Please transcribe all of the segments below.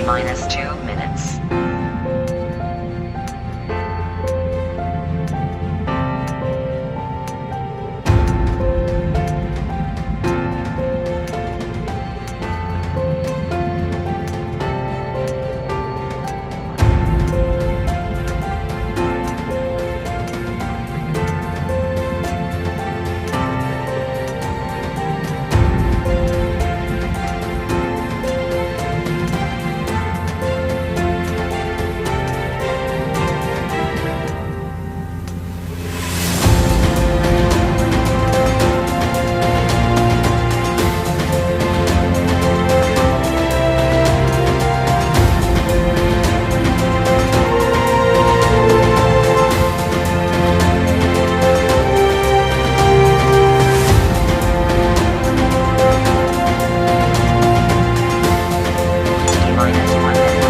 minus 2 minutes. Minus 1 minute.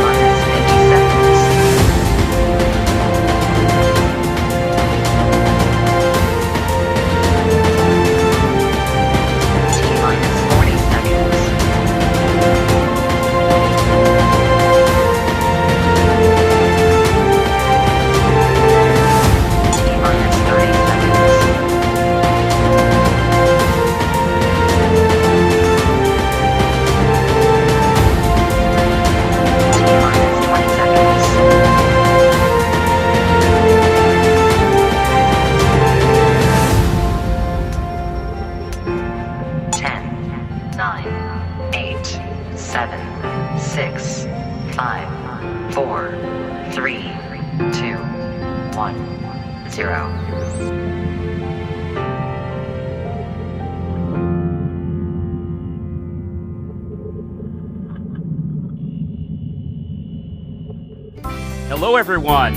Minus 50 seconds. Minus 40 seconds. Minus 30 seconds. Minus 20 seconds. 10, 9, 8, 7, 6, 5, 4, 3, 2, 1, 0. Hello, everyone.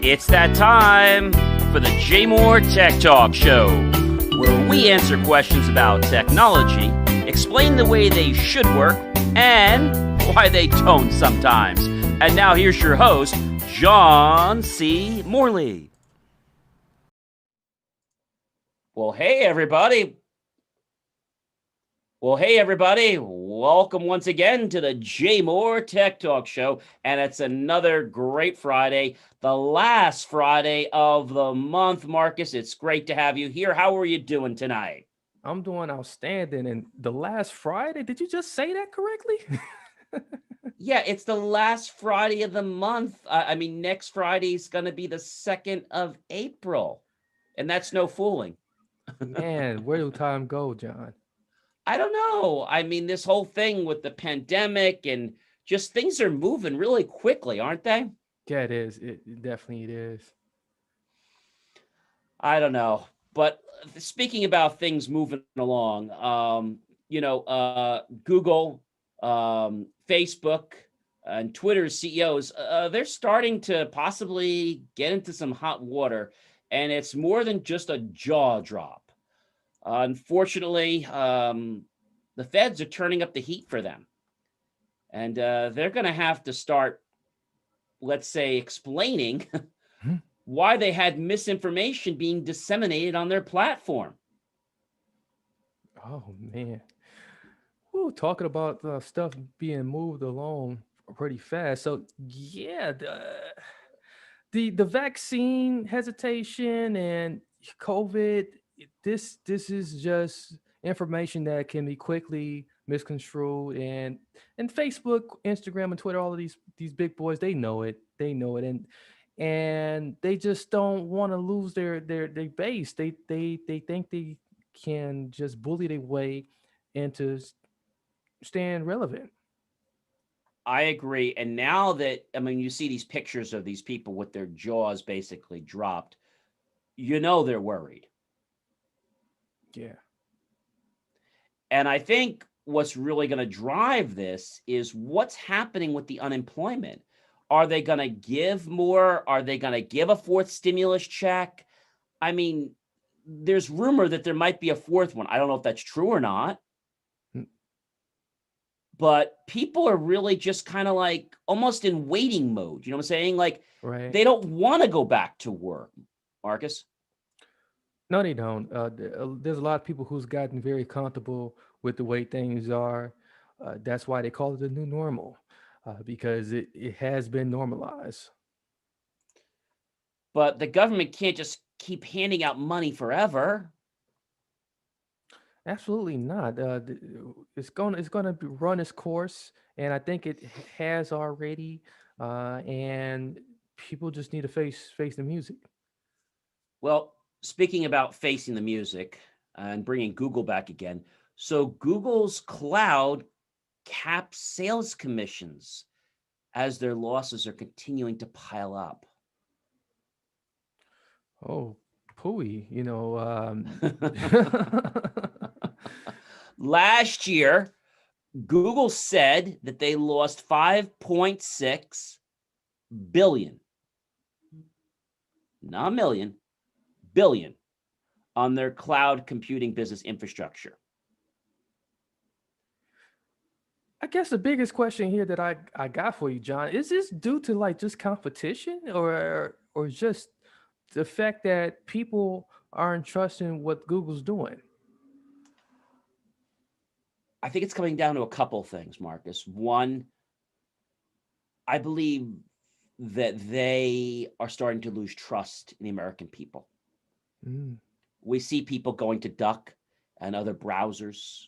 It's that time for the J Moore Tech Talk Show, where we answer questions about technology, explain the way they should work, and why they don't sometimes. And now here's your host, John C. Morley. Well, hey, everybody. Welcome once again to the J Moore Tech Talk Show. And it's another great Friday, the last Friday of the month. Marcus, it's great to have you here. How are you doing tonight? I'm doing outstanding. And the last Friday, did you just say that correctly? Yeah, it's the last Friday of the month. Next Friday is going to be the 2nd of April. And that's no fooling. Man, where do time go, John? I don't know. I mean, this whole thing with the pandemic and just things are moving really quickly, aren't they? Yeah, it is. It definitely it is. I don't know. But speaking about things moving along, Google, Facebook, and Twitter's CEOs, they're starting to possibly get into some hot water, and it's more than just a jaw drop. Unfortunately, the feds are turning up the heat for them. And they're going to have to start, let's say, explaining why they had misinformation being disseminated on their platform. Oh man. Woo, talking about stuff being moved along pretty fast. So yeah, the vaccine hesitation and COVID, this is just information that can be quickly misconstrued, and Facebook, Instagram, and Twitter, all of these big boys, they know it. They know it. And they just don't want to lose their base. They think they can just bully their way into staying relevant. I agree. And now that, you see these pictures of these people with their jaws basically dropped, they're worried. Yeah. And I think what's really going to drive this is what's happening with the unemployment. Are they going to give more? Are they going to give a fourth stimulus check? I mean, there's rumor that there might be a fourth one. I don't know if that's true or not. But people are really just kind of like almost in waiting mode. You know what I'm saying? Like, Right. they don't want to go back to work, Marcus. No, they don't. There's a lot of people who's gotten very comfortable with the way things are. That's why they call it the new normal, because it has been normalized. But the government can't just keep handing out money forever. Absolutely not. It's gonna run its course, and I think it has already. And people just need to face the music. Well, speaking about facing the music and bringing Google back again, so Google's cloud caps sales commissions as their losses are continuing to pile up. Oh, pooey, Last year, Google said that they lost 5.6 billion, not a million, billion on their cloud computing business infrastructure. I guess the biggest question here that I got for you, John, is this due to like just competition, or just the fact that people aren't trusting what Google's doing? I think it's coming down to a couple things, Marcus. One, I believe that they are starting to lose trust in the American people. Mm. We see people going to Duck and other browsers.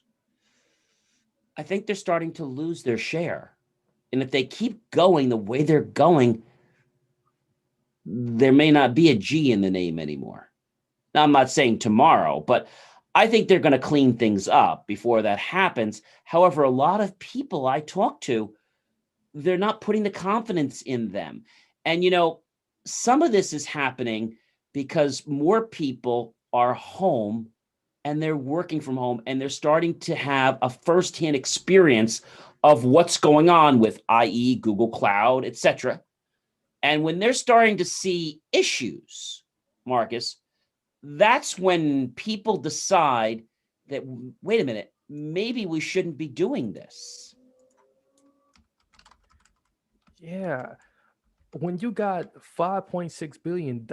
I think they're starting to lose their share. And if they keep going the way they're going, there may not be a G in the name anymore. Now, I'm not saying tomorrow, but I think they're going to clean things up before that happens. However, a lot of people I talk to, they're not putting the confidence in them. And, some of this is happening because more people are home and they're working from home and they're starting to have a firsthand experience of what's going on with, i.e., Google Cloud, etc. And when they're starting to see issues, Marcus, that's when people decide that, wait a minute, maybe we shouldn't be doing this. Yeah, when you got $5.6 billion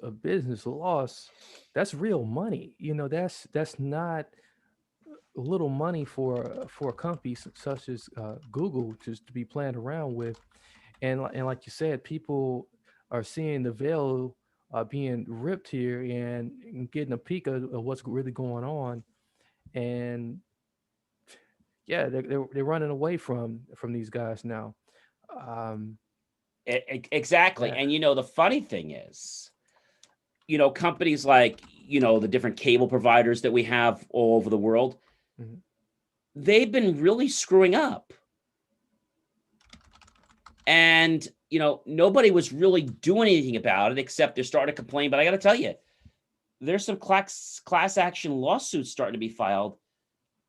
of business loss, that's real money. That's not little money for a company such as Google just to be playing around with. And like you said, people are seeing the veil being ripped here, and getting a peek of what's really going on. And yeah, they're running away from these guys now. Um, Exactly. yeah. And the funny thing is, companies like, the different cable providers that we have all over the world, Mhm. they've been really screwing up. And, nobody was really doing anything about it except they're starting to complain. But I got to tell you, there's some class action lawsuits starting to be filed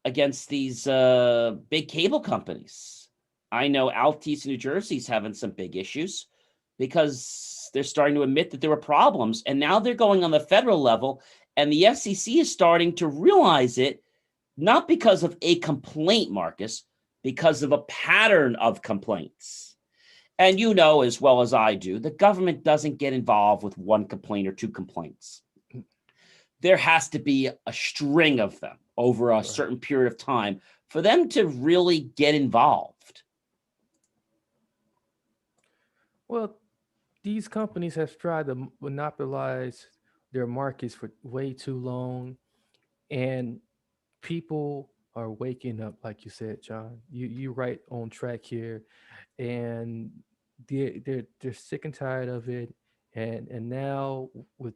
against these big cable companies. I know Altice, New Jersey's having some big issues because they're starting to admit that there were problems. And now they're going on the federal level, and the FCC is starting to realize it, not because of a complaint, Marcus, because of a pattern of complaints. And as well as I do, the government doesn't get involved with one complaint or two complaints. There has to be a string of them over a certain period of time for them to really get involved. Well, these companies have tried to monopolize their markets for way too long, and people are waking up, like you said, John. You right on track here, and they're sick and tired of it, and now with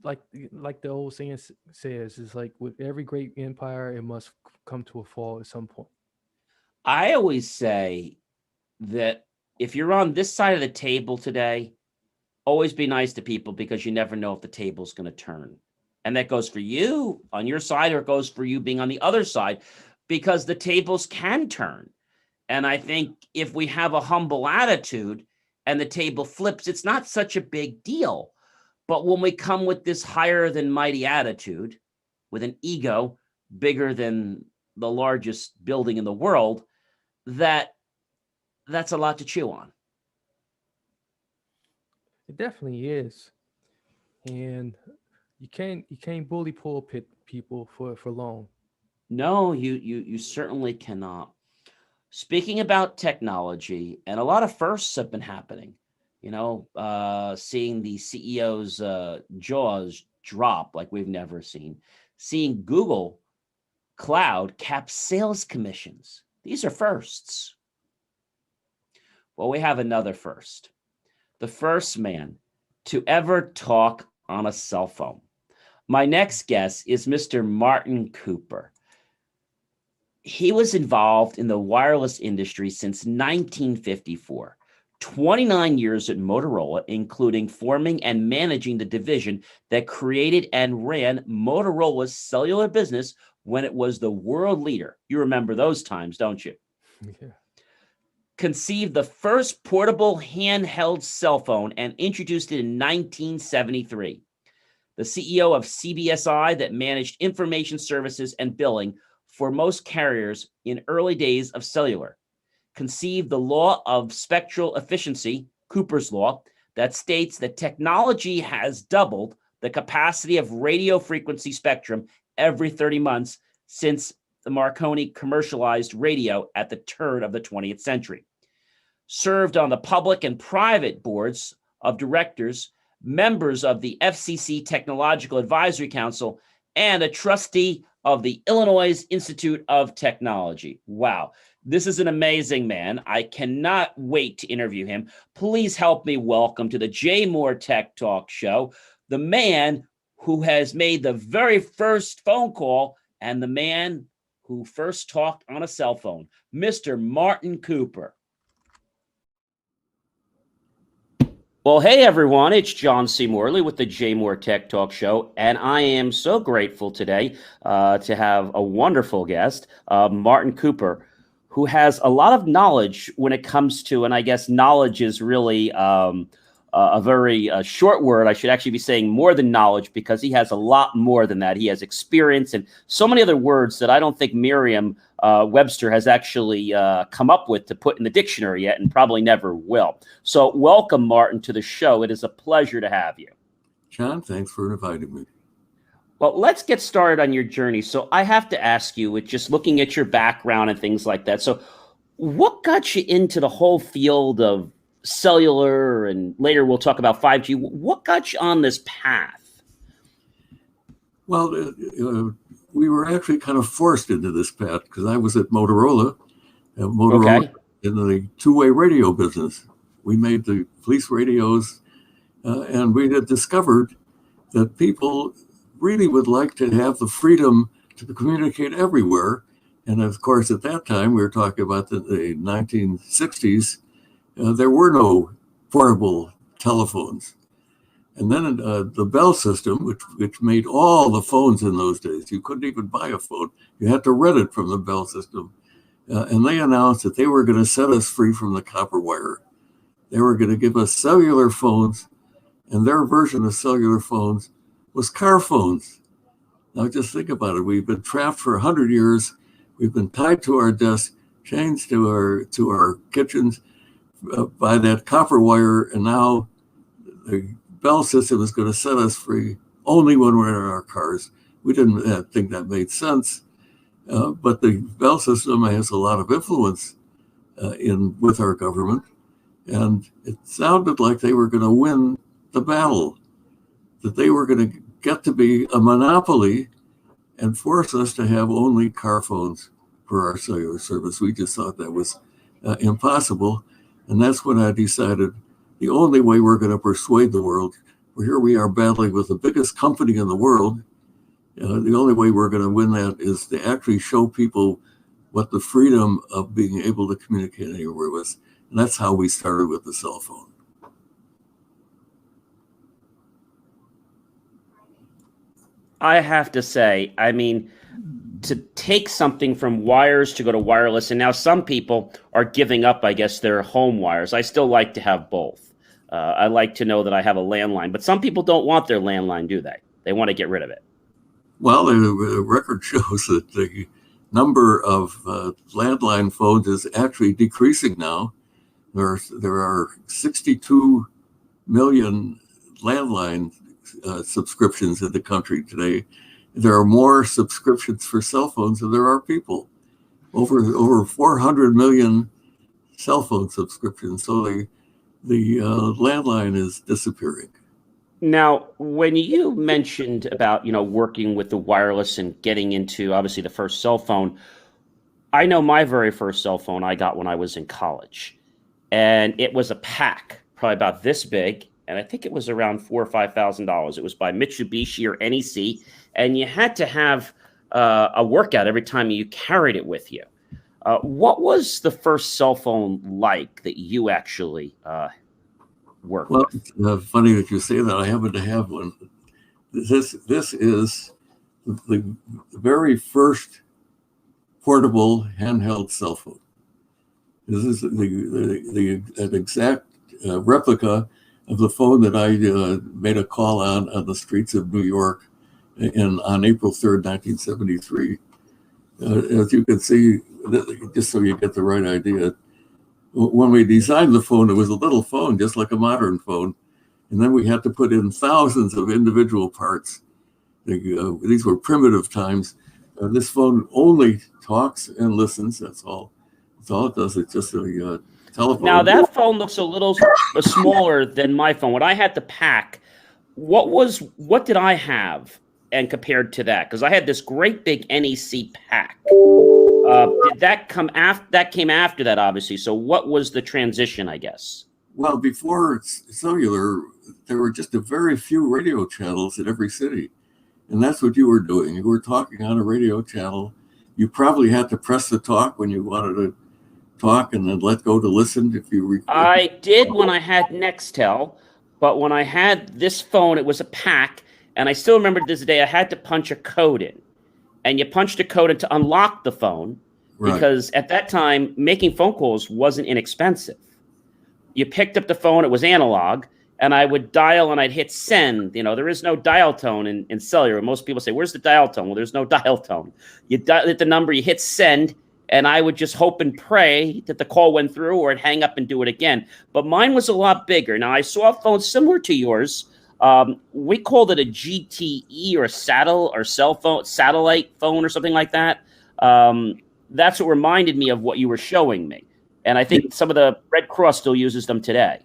like the old saying says, is like with every great empire, it must come to a fall at some point. I always say that if you're on this side of the table today, always be nice to people because you never know if the table's going to turn. And that goes for you on your side, or it goes for you being on the other side, because the tables can turn. And I think if we have a humble attitude and the table flips, it's not such a big deal. But when we come with this higher than mighty attitude, with an ego bigger than the largest building in the world, that's a lot to chew on. It definitely is. And you can't bully pulpit people for long. No, you certainly cannot. Speaking about technology, and a lot of firsts have been happening. Seeing the CEO's jaws drop like we've never seen. Seeing Google Cloud cap sales commissions. These are firsts. Well, we have another first. The first man to ever talk on a cell phone. My next guest is Mr. Martin Cooper. He was involved in the wireless industry since 1954, 29 years at Motorola, including forming and managing the division that created and ran Motorola's cellular business when it was the world leader. You remember those times, don't you? Yeah. Conceived the first portable handheld cell phone and introduced it in 1973. The CEO of CBSI that managed information services and billing for most carriers in early days of cellular. Conceived the law of spectral efficiency, Cooper's law, that states that technology has doubled the capacity of radio frequency spectrum every 30 months since the Marconi commercialized radio at the turn of the 20th century. Served on the public and private boards of directors, members of the FCC Technological Advisory Council, and a trustee of the Illinois Institute of Technology. Wow, this is an amazing man. I cannot wait to interview him. Please help me welcome to the Jay Moore Tech Talk Show, the man who has made the very first phone call and the man who first talked on a cell phone, Mr. Martin Cooper. Well, hey, everyone, it's John C. Morley with the Jay Moore Tech Talk Show, and I am so grateful today to have a wonderful guest, Martin Cooper, who has a lot of knowledge when it comes to, and I guess knowledge is really a very short word. I should actually be saying more than knowledge, because he has a lot more than that. He has experience and so many other words that I don't think Merriam Webster has actually come up with to put in the dictionary yet, and probably never will. So welcome, Martin, to the show. It is a pleasure to have you. John, thanks for inviting me. Well, let's get started on your journey. So I have to ask you, with just looking at your background and things like that, so what got you into the whole field of cellular, and later we'll talk about 5G. What got you on this path? Well, we were actually kind of forced into this path because I was at Motorola. Okay. In the two-way radio business. We made the police radios, and we had discovered that people really would like to have the freedom to communicate everywhere. And of course, at that time, we were talking about the 1960s, there were no portable telephones. And then the Bell system, which made all the phones in those days, you couldn't even buy a phone. You had to rent it from the Bell system. And they announced that they were going to set us free from the copper wire. They were going to give us cellular phones, and their version of cellular phones was car phones. Now just think about it. We've been trapped for 100 years. We've been tied to our desks, chained to our kitchens by that copper wire, and now the Bell system is going to set us free only when we're in our cars. We didn't think that made sense, but the Bell system has a lot of influence with our government, and it sounded like they were going to win the battle, that they were going to get to be a monopoly and force us to have only car phones for our cellular service. We just thought that was impossible. And that's when I decided the only way we're going to persuade the world, here we are battling with the biggest company in the world, the only way we're going to win that is to actually show people what the freedom of being able to communicate anywhere was. And that's how we started with the cell phone. I have to say, I mean, to take something from wires to go to wireless, and now some people are giving up, I guess, their home wires. I still like to have both. I like to know that I have a landline, but some people don't want their landline, do they? They want to get rid of it. Well, the record shows that the number of landline phones is actually decreasing now. There are 62 million landline subscriptions in the country today. There are more subscriptions for cell phones than there are people. Over 400 million cell phone subscriptions. So the landline is disappearing. Now, when you mentioned about, working with the wireless and getting into obviously the first cell phone, I know my very first cell phone I got when I was in college, and it was a pack, probably about this big, and I think it was around $4,000 or $5,000. It was by Mitsubishi or NEC, and you had to have a workout every time you carried it with you. What was the first cell phone like that you actually worked with? It's funny that you say that. I happen to have one. This is the very first portable handheld cell phone. This is an exact replica of the phone that I made a call on the streets of New York on April 3rd, 1973. As you can see, just so you get the right idea, when we designed the phone, it was a little phone, just like a modern phone. And then we had to put in thousands of individual parts. These were primitive times. This phone only talks and listens. That's all it does. It's just a telephone. Now, that phone looks a little smaller than my phone. When I had the pack, what did I have and compared to that? Because I had this great big NEC pack. Did that come after? That came after that, obviously. So what was the transition, I guess? Well, before cellular, there were just a very few radio channels in every city. And that's what you were doing. You were talking on a radio channel. You probably had to press the talk when you wanted to talk and then let go to listen if you recorded. I did when I had Nextel, but when I had this phone, it was a pack. And I still remember to this day, I had to punch a code in. And you punched a code in to unlock the phone, Right. Because at that time, making phone calls wasn't inexpensive. You picked up the phone, it was analog, and I would dial and I'd hit send. There is no dial tone in cellular. Most people say, where's the dial tone? Well, there's no dial tone. You hit the number, you hit send, and I would just hope and pray that the call went through or I'd hang up and do it again. But mine was a lot bigger. Now, I saw a phone similar to yours. We called it a GTE or satellite phone or something like that. That's what reminded me of what you were showing me. And I think some of the Red Cross still uses them today.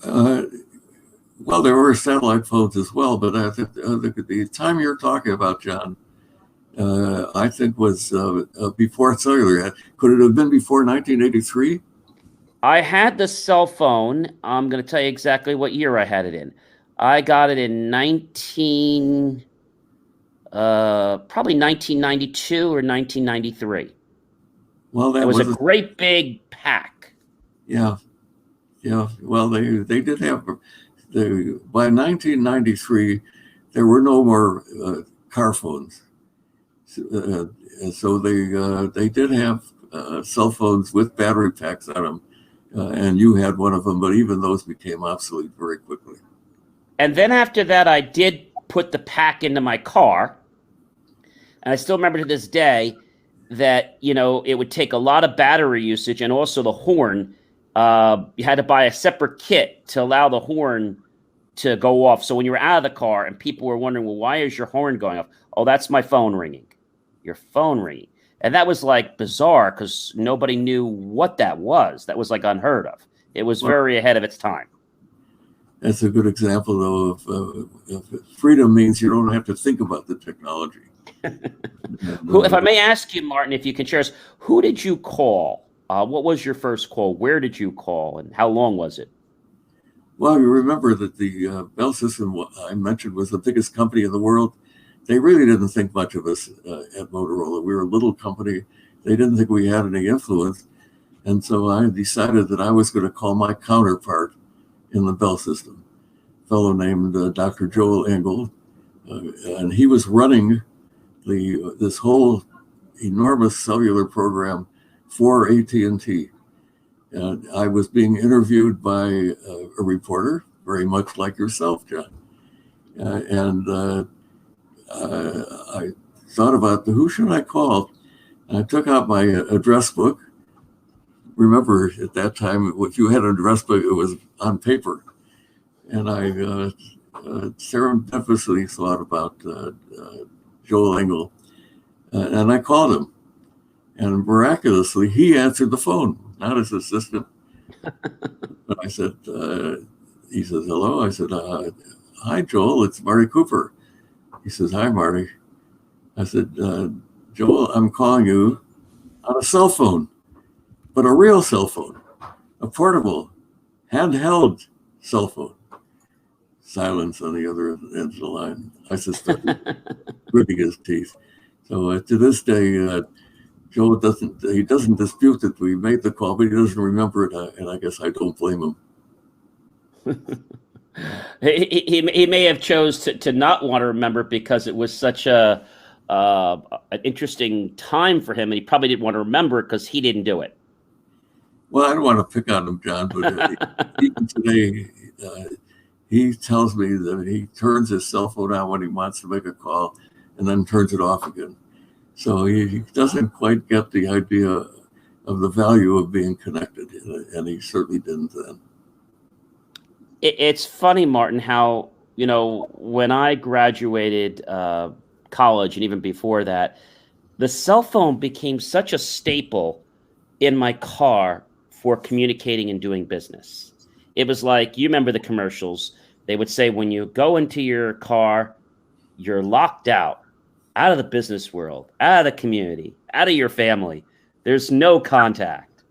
Well, there were satellite phones as well, but I think the time you're talking about, John, I think was before cellular. Could it have been before 1983? I had the cell phone. I'm going to tell you exactly what year I had it in. I got it in probably 1992 or 1993. Well, that it was a great big pack. Yeah. Well, they did have by 1993 there were no more car phones, so they did have cell phones with battery packs on them, and you had one of them. But even those became obsolete very quickly. And then after that, I did put the pack into my car, and I still remember to this day that it would take a lot of battery usage, and also the horn. You had to buy a separate kit to allow the horn to go off. So when you were out of the car and people were wondering, well, why is your horn going off? Oh, that's my phone ringing. Your phone ringing. And that was like bizarre because nobody knew what that was. That was like unheard of. It was very ahead of its time. That's a good example, though, of freedom means you don't have to think about the technology. If I may ask you, Martin, if you can share us, who did you call? What was your first call? Where did you call? And how long was it? Well, you remember that the Bell System I mentioned was the biggest company in the world. They really didn't think much of us at Motorola. We were a little company. They didn't think we had any influence. And so I decided that I was going to call my counterpart in the Bell System, a fellow named Dr. Joel Engel. And he was running this whole enormous cellular program for AT&T. And I was being interviewed by a reporter, very much like yourself, John. I thought about who should I call? And I took out my address book. Remember, at that time, if you had an address book, it was on paper. And I serendipitously thought about Joel Engel, and I called him, and miraculously he answered the phone, not his assistant. But I said, he says, hello. I said, hi, Joel, it's Marty Cooper. He says, hi, Marty. I said, Joel, I'm calling you on a cell phone, but a real cell phone, a portable, handheld cell phone. Silence on the other end of the line. I suspect gritting his teeth. So to this day, Joe doesn't dispute that we made the call, but he doesn't remember it, and I guess I don't blame him. He may have chose to not want to remember because it was such an interesting time for him, and he probably didn't want to remember it because he didn't do it. Well, I don't want to pick on him, John, but even today, he tells me that he turns his cell phone on when he wants to make a call and then turns it off again. So he doesn't quite get the idea of the value of being connected, and he certainly didn't then. It's funny, Martin, how, when I graduated college and even before that, the cell phone became such a staple in my car for communicating and doing business. It was like, you remember the commercials. They would say, when you go into your car, you're locked out of the business world, out of the community, out of your family. There's no contact.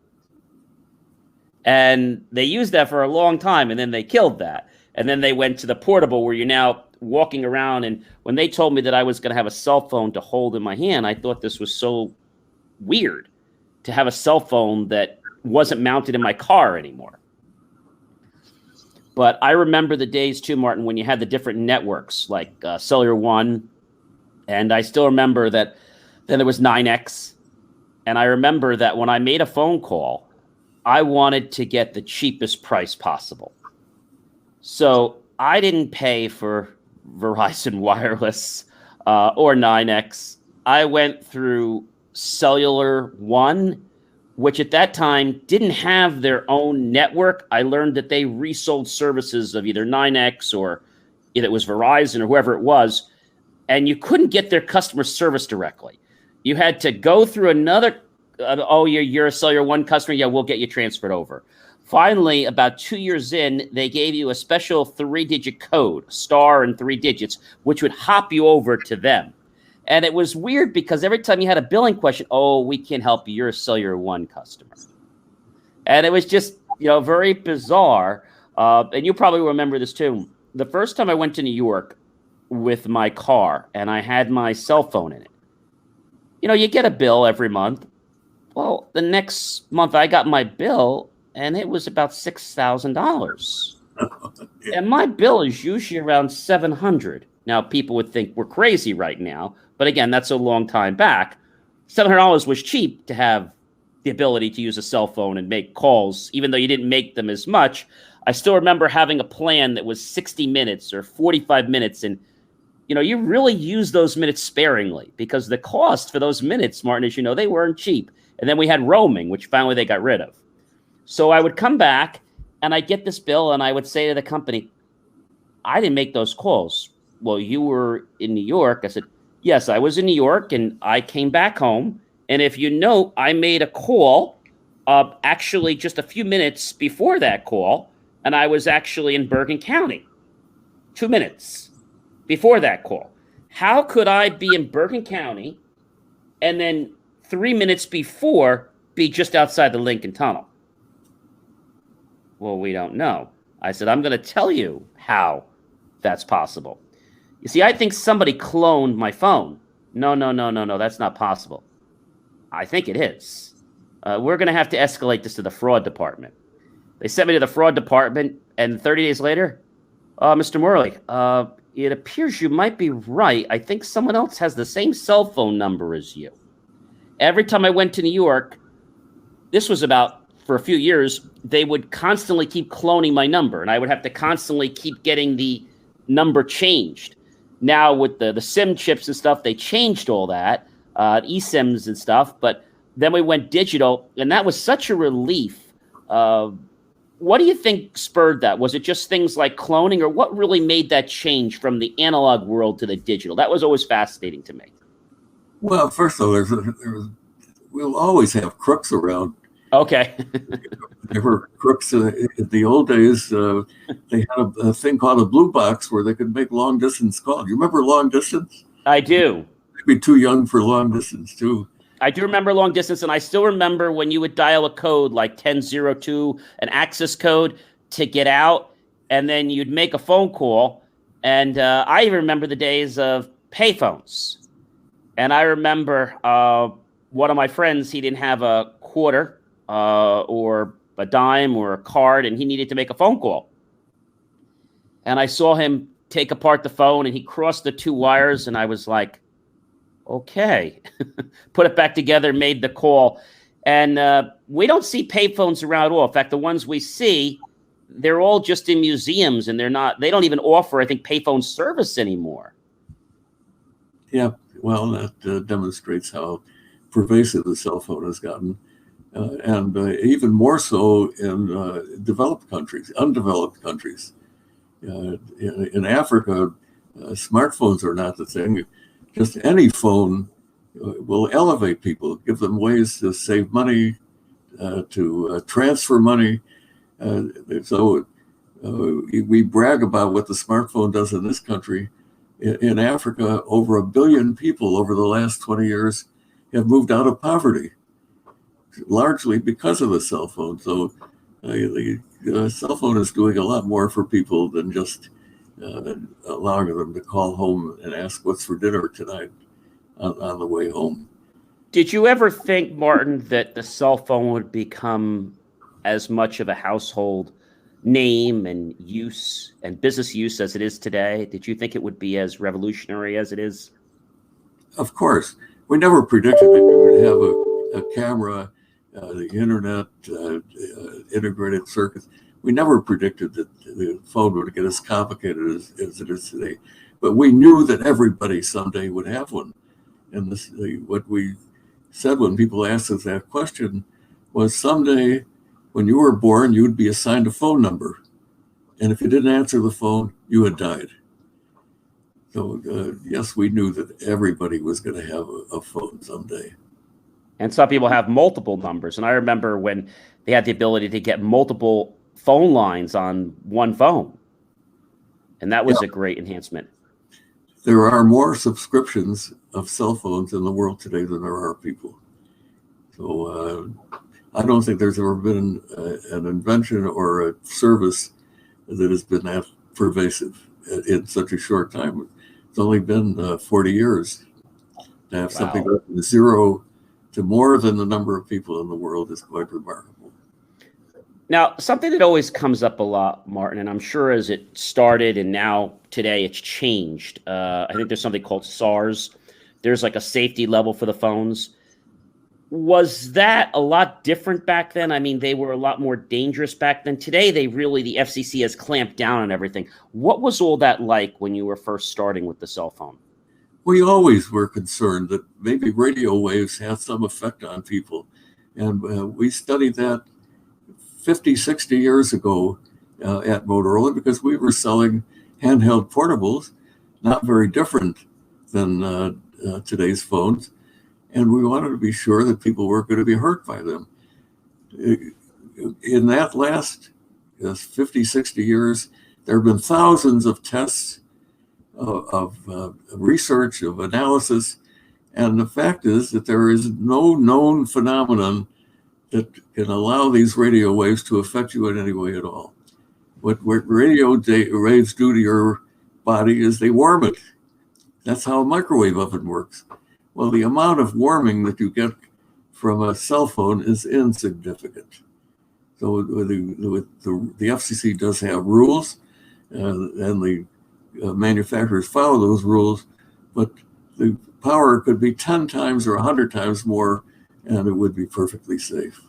And they used that for a long time, and then they killed that. And then they went to the portable where you're now walking around. And when they told me that I was going to have a cell phone to hold in my hand, I thought this was so weird to have a cell phone that wasn't mounted in my car anymore. But I remember the days too, Martin, when you had the different networks like Cellular One. And I still remember that then there was 9X. And I remember that when I made a phone call, I wanted to get the cheapest price possible. So I didn't pay for Verizon Wireless or 9X. I went through Cellular One, which at that time didn't have their own network. I learned that they resold services of either 9X or either it was Verizon or whoever it was, and you couldn't get their customer service directly. You had to go through another, you're a Cellular One customer? Yeah, we'll get you transferred over. Finally, about 2 years in, they gave you a special 3-digit code, star and 3 digits, which would hop you over to them. And it was weird because every time you had a billing question, we can't help you. You're a Cellular One customer. And it was just, very bizarre. And you probably remember this too. The first time I went to New York with my car and I had my cell phone in it, you get a bill every month. Well, the next month I got my bill and it was about $6,000. And my bill is usually around $700. Now, people would think we're crazy right now. But again, that's a long time back. $700 was cheap to have the ability to use a cell phone and make calls, even though you didn't make them as much. I still remember having a plan that was 60 minutes or 45 minutes. And, you really use those minutes sparingly because the cost for those minutes, Martin, as you know, they weren't cheap. And then we had roaming, which finally they got rid of. So I would come back and I'd get this bill and I would say to the company, I didn't make those calls. Well, you were in New York. I said, yes, I was in New York and I came back home. And if you know, I made a call actually just a few minutes before that call. And I was actually in Bergen County 2 minutes before that call. How could I be in Bergen County and then 3 minutes before be just outside the Lincoln Tunnel? Well, we don't know. I said, I'm going to tell you how that's possible. You see, I think somebody cloned my phone. No, that's not possible. I think it is. We're going to have to escalate this to the fraud department. They sent me to the fraud department, and 30 days later, Mr. Morley, it appears you might be right. I think someone else has the same cell phone number as you. Every time I went to New York, this was for a few years, they would constantly keep cloning my number, and I would have to constantly keep getting the number changed. Now with the SIM chips and stuff, they changed all that, eSIMs and stuff, but then we went digital, and that was such a relief What do you think spurred that? Was it just things like cloning, or what really made that change from the analog world to the digital? That was always fascinating to me. Well, first of all, we'll always have crooks around. Okay. There were crooks in the old days. They had a thing called a blue box where they could make long distance calls. You remember long distance? I do. Maybe too young for long distance too. I do remember long distance, and I still remember when you would dial a code like 1002, an access code to get out, and then you'd make a phone call. And I even remember the days of payphones. And I remember one of my friends, he didn't have a quarter or a dime or a card, and he needed to make a phone call. And I saw him take apart the phone, and he crossed the two wires, and I was like, okay, put it back together, made the call. And we don't see payphones around at all. In fact, the ones we see, they're all just in museums, and they don't even offer, I think, payphone service anymore. Yeah, well, that demonstrates how pervasive the cell phone has gotten. And even more so in developed countries, undeveloped countries. In Africa, smartphones are not the thing. Just any phone will elevate people, give them ways to save money, to transfer money. So we brag about what the smartphone does in this country. In Africa, over 1 billion people over the last 20 years have moved out of poverty, largely because of the cell phone. So the cell phone is doing a lot more for people than just allowing them to call home and ask what's for dinner tonight on the way home. Did you ever think, Martin, that the cell phone would become as much of a household name and use and business use as it is today? Did you think it would be as revolutionary as it is? Of course. We never predicted that we would have a camera, the internet, integrated circuits. We never predicted that the phone would get as complicated as it is today. But we knew that everybody someday would have one. And what we said when people asked us that question was, someday when you were born, you would be assigned a phone number. And if you didn't answer the phone, you had died. So yes, we knew that everybody was going to have a phone someday. And some people have multiple numbers. And I remember when they had the ability to get multiple phone lines on one phone. And that was a great enhancement. There are more subscriptions of cell phones in the world today than there are people. So I don't think there's ever been an invention or a service that has been that pervasive in such a short time. It's only been 40 years. To have something from 0 to more than the number of people in the world is quite remarkable. Now, something that always comes up a lot, Martin, and I'm sure as it started and now today it's changed. I think there's something called SARS. There's like a safety level for the phones. Was that a lot different back then? I mean, they were a lot more dangerous back then. Today, the FCC has clamped down on everything. What was all that like when you were first starting with the cell phone? We always were concerned that maybe radio waves had some effect on people. And we studied that 50, 60 years ago at Motorola, because we were selling handheld portables, not very different than today's phones. And we wanted to be sure that people weren't going to be hurt by them. In that last 50, 60 years, there have been thousands of tests of research, of analysis. And the fact is that there is no known phenomenon that can allow these radio waves to affect you in any way at all. What radio waves do to your body is they warm it. That's how a microwave oven works. Well, the amount of warming that you get from a cell phone is insignificant. So the FCC does have rules, and the manufacturers follow those rules, but the power could be 10 times or 100 times more, and it would be perfectly safe.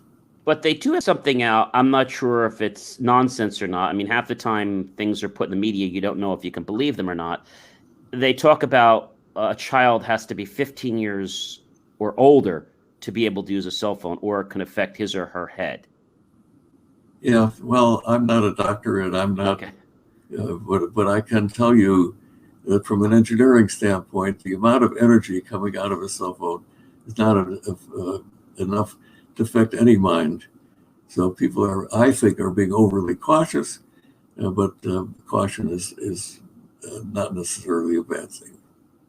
But they do have something out. I'm not sure if it's nonsense or not. I mean, half the time things are put in the media, you don't know if you can believe them or not. They talk about a child has to be 15 years or older to be able to use a cell phone, or it can affect his or her head. Yeah, well, I'm not a doctor and I'm not, Okay. but I can tell you that from an engineering standpoint, the amount of energy coming out of a cell phone is not enough to affect any mind. So people are, I think, are being overly cautious, but caution is not necessarily a bad thing.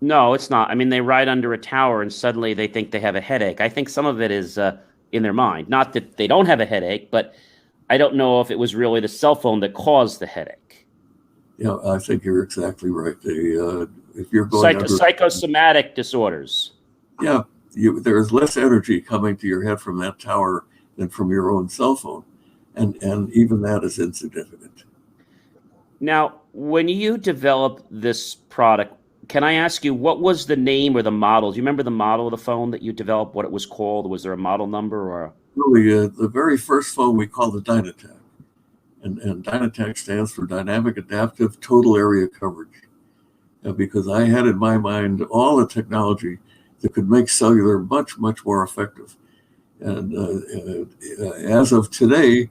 No, it's not. I mean, they ride under a tower and suddenly they think they have a headache. I think some of it is in their mind. Not that they don't have a headache, but I don't know if it was really the cell phone that caused the headache. Yeah, I think you're exactly right. If you're going under, Psychosomatic disorders. yeah, there's less energy coming to your head from that tower than from your own cell phone, and even that is insignificant. Now, when you developed this product, can I ask you what was the name or the model? Do you remember the model of the phone that you developed? What it was called? Was there a model number or? Really, the very first phone we called the Dynatac, and Dynatac stands for Dynamic Adaptive Total Area Coverage, because I had in my mind all the technology that could make cellular much, much more effective. And as of today,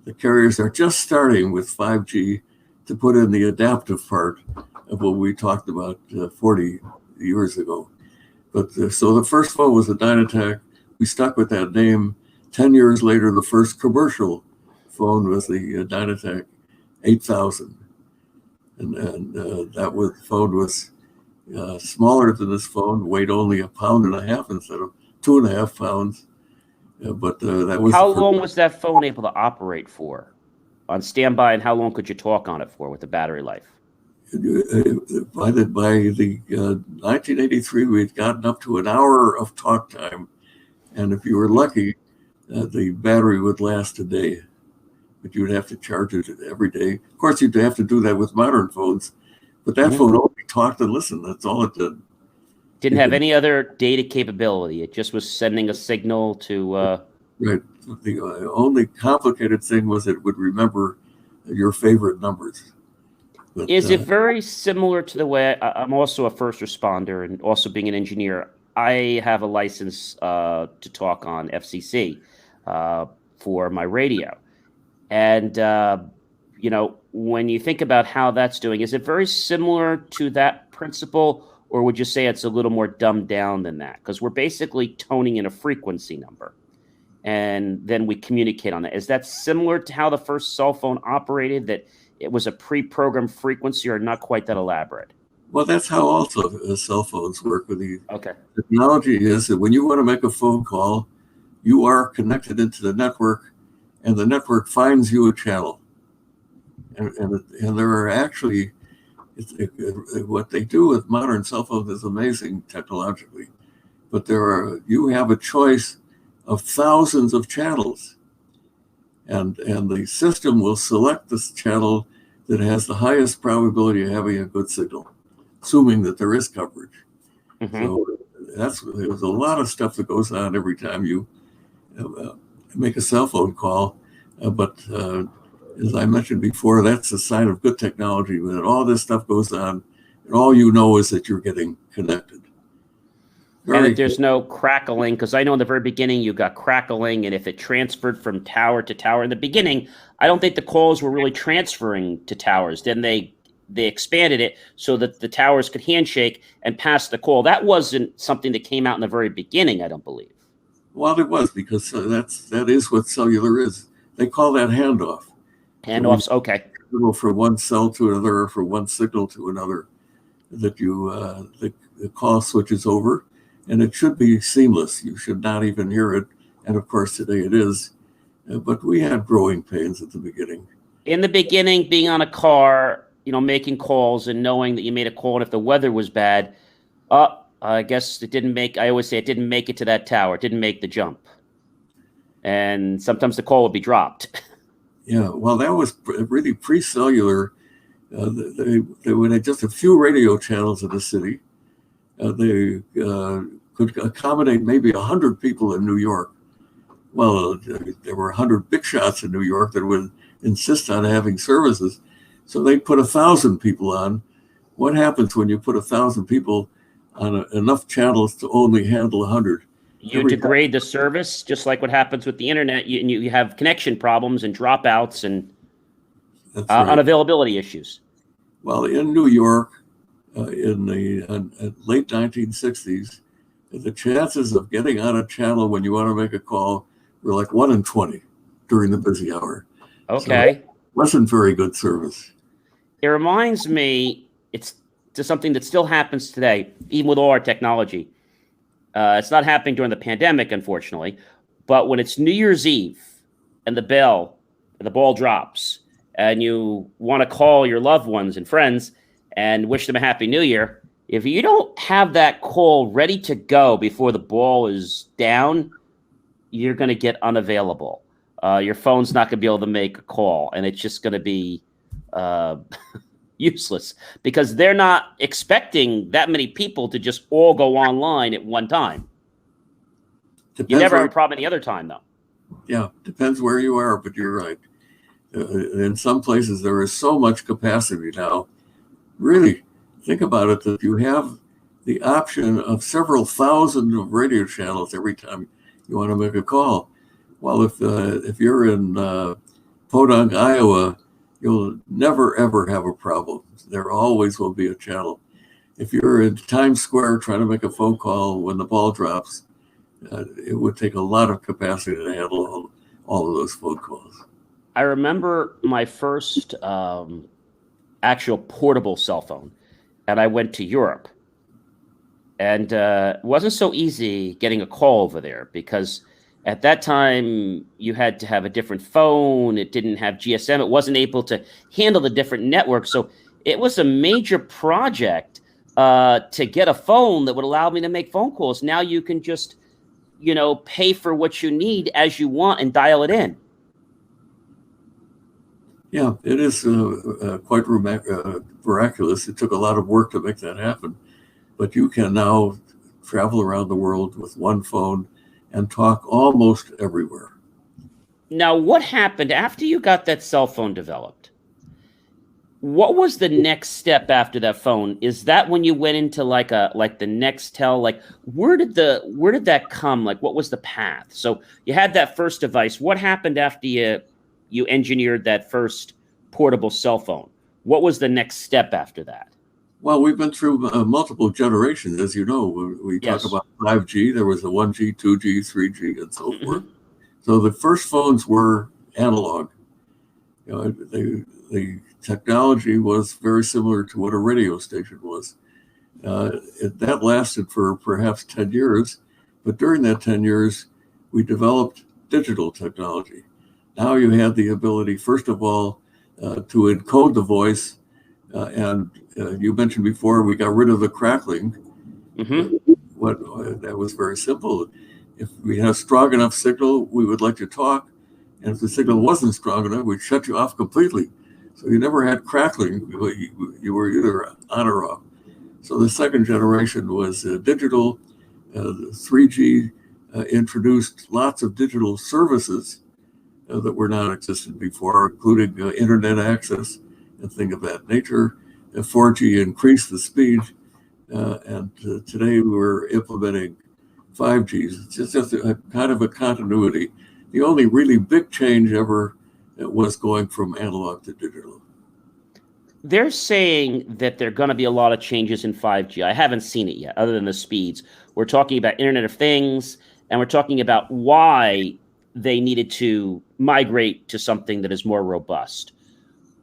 the carriers are just starting with 5G to put in the adaptive part of what we talked about 40 years ago. But so the first phone was the Dynatac. We stuck with that name. 10 years later, the first commercial phone was the Dynatac 8000. And that phone was smaller than this phone, weighed only 1.5 pounds instead of 2.5 pounds. But that was. How long was that phone able to operate for on standby, and how long could you talk on it for with the battery life? By the 1983, we had gotten up to an hour of talk time, and if you were lucky, the battery would last a day. But you would have to charge it every day. Of course, you'd have to do that with modern phones, but that phone only talked and listened. That's all it did. Didn't have any other data capability. It just was sending a signal to. Right. The only complicated thing was it would remember your favorite numbers. But, is it very similar to the way I'm also a first responder and also being an engineer? I have a license to talk on FCC for my radio. And, you know, when you think about how that's doing, is it very similar to that principle? Or would you say it's a little more dumbed down than that? Because we're basically toning in a frequency number, and then we communicate on that. Is that similar to how the first cell phone operated, that it was a pre-programmed frequency, or not quite that elaborate? Well, that's how also cell phones work. With the Okay. technology is that when you want to make a phone call, you are connected into the network, and the network finds you a channel. And there are actually, what they do with modern cell phones is amazing technologically, but you have a choice of thousands of channels, and the system will select this channel that has the highest probability of having a good signal, assuming that there is coverage. Mm-hmm. So there's a lot of stuff that goes on every time you make a cell phone call, but as I mentioned before, that's a sign of good technology. When all this stuff goes on, and all you know is that you're getting connected. And that there's no crackling, because I know in the very beginning you got crackling, and if it transferred from tower to tower in the beginning, I don't think the calls were really transferring to towers. Then they expanded it so that the towers could handshake and pass the call. That wasn't something that came out in the very beginning, I don't believe. Well, it was, because that is what cellular is. They call that handoff. Handoffs, okay. From one cell to another, or from one signal to another, that the call switches over, and it should be seamless. You should not even hear it. And of course, today it is. But we had growing pains at the beginning. In the beginning, being on a car, you know, making calls and knowing that you made a call, and if the weather was bad, I guess it didn't make, I always say it didn't make it to that tower. It didn't make the jump. And sometimes the call would be dropped. Yeah, well, that was really pre-cellular. They had just a few radio channels in the city. They could accommodate maybe 100 people in New York. Well, there were 100 big shots in New York that would insist on having services. So they put 1,000 people on. What happens when you put 1,000 people on enough channels to only handle 100? You every degrade the service, just like what happens with the internet. You have connection problems and dropouts and That's right. unavailability issues. Well, in New York, in the late 1960s, the chances of getting on a channel when you want to make a call were like 1 in 20 during the busy hour. Okay. So it wasn't very good service. It reminds me, it's to something that still happens today, even with all our technology. It's not happening during the pandemic, unfortunately, but when it's New Year's Eve and the ball drops, and you want to call your loved ones and friends and wish them a happy new year, if you don't have that call ready to go before the ball is down, you're going to get unavailable. Your phone's not going to be able to make a call, and it's just going to be useless because they're not expecting that many people to just all go online at one time. Depends You never where- have a problem any other time, though. Yeah, depends where you are, but you're right. In some places, there is so much capacity now. Really, think about it, that you have the option of several thousand of radio channels every time you want to make a call. Well, if you're in Podunk, Iowa, you'll never, ever have a problem. There always will be a channel. If you're in Times Square trying to make a phone call when the ball drops, it would take a lot of capacity to handle all of those phone calls. I remember my first actual portable cell phone, and I went to Europe. And it wasn't so easy getting a call over there because at that time you had to have a different phone. It didn't have GSM. It wasn't able to handle the different networks. So it was a major project to get a phone that would allow me to make phone calls. Now you can just, pay for what you need as you want and dial it in. Yeah, it is quite miraculous. It took a lot of work to make that happen. But you can now travel around the world with one phone and talk almost everywhere. Now, what happened after you got that cell phone developed? What was the next step after that phone? Is that when you went into like the Nextel? Like, where did that come? Like, what was the path? So you had that first device. What happened after you engineered that first portable cell phone? What was the next step after that? Well, we've been through multiple generations, as you know. We Yes. talk about 5G. There was a 1G, 2G, 3G, and so forth. So the first phones were analog. The technology was very similar to what a radio station was. That lasted for perhaps 10 years. But during that 10 years, we developed digital technology. Now you have the ability, first of all, to encode the voice. And you mentioned before, we got rid of the crackling. That was very simple. If we had a strong enough signal, we would let you talk. And if the signal wasn't strong enough, we'd shut you off completely. So you never had crackling. You were either on or off. So the second generation was digital. The 3G introduced lots of digital services that were not existent before, including internet access and things of that nature. 4G increased the speed, and today we're implementing 5G. It's just a kind of a continuity. The only really big change ever was going from analog to digital. They're saying that there are going to be a lot of changes in 5G. I haven't seen it yet, other than the speeds. We're talking about Internet of Things, and we're talking about why they needed to migrate to something that is more robust.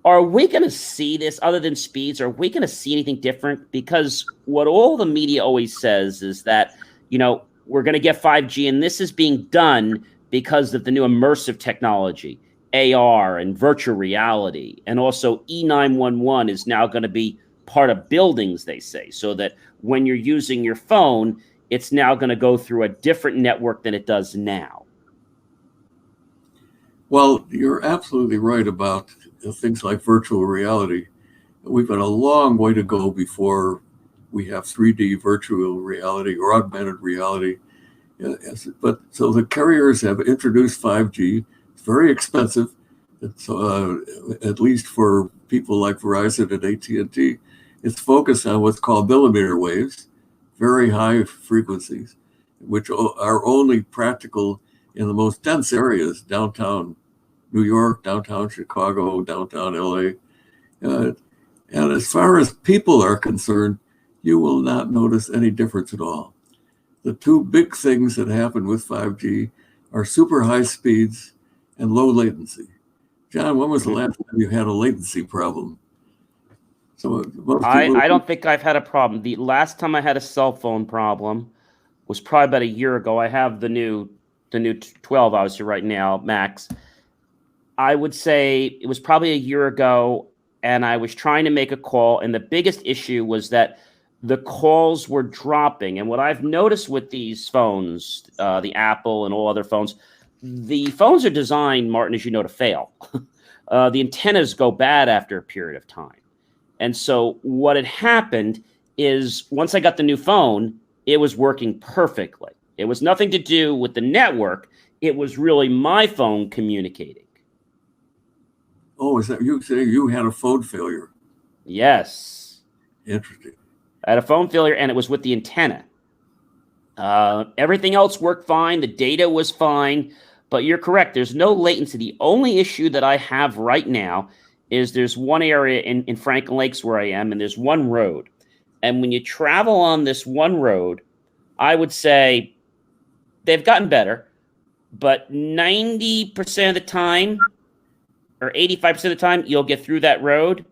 Are we going to see this other than speeds? Are we going to see anything different? Because what all the media always says is that, we're going to get 5G, and this is being done because of the new immersive technology, AR and virtual reality. And also E911 is now going to be part of buildings, they say, so that when you're using your phone, it's now going to go through a different network than it does now. Well, you're absolutely right about things like virtual reality. We've got a long way to go before we have 3D virtual reality or augmented reality. But so the carriers have introduced 5G. It's very expensive. It's at least for people like Verizon and AT&T. It's focused on what's called millimeter waves, very high frequencies. which are only practical in the most dense areas, downtown New York, downtown Chicago, downtown LA. And as far as people are concerned, you will not notice any difference at all. The two big things that happen with 5G are super high speeds and low latency. John, when was the last time you had a latency problem? So I don't think I've had a problem. The last time I had a cell phone problem was probably about a year ago. I have the new 12 obviously right now, Max. I would say it was probably a year ago, and I was trying to make a call, and the biggest issue was that the calls were dropping. And what I've noticed with these phones, the Apple and all other phones, the phones are designed, Martin, as you know, to fail. The antennas go bad after a period of time. And so what had happened is once I got the new phone, it was working perfectly. It was nothing to do with the network. It was really my phone communicating. Oh, is that you say you had a phone failure? Yes. Interesting. I had a phone failure, and it was with the antenna. Everything else worked fine. The data was fine. But you're correct. There's no latency. The only issue that I have right now is there's one area in Franklin Lakes where I am, and there's one road. And when you travel on this one road, I would say they've gotten better, but 90% of the time or 85% of the time, you'll get through that road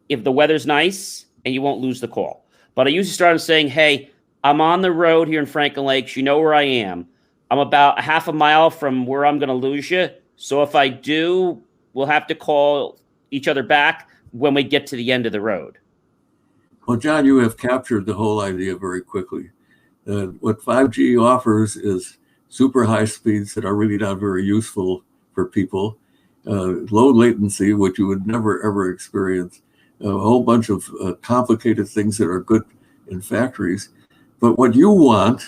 if the weather's nice and you won't lose the call. But I usually start saying, hey, I'm on the road here in Franklin Lakes. You know where I am. I'm about a half a mile from where I'm going to lose you. So if I do, we'll have to call each other back when we get to the end of the road. Well, John, you have captured the whole idea very quickly. What 5G offers is super high speeds that are really not very useful for people, low latency, which you would never, ever experience, a whole bunch of complicated things that are good in factories. But what you want,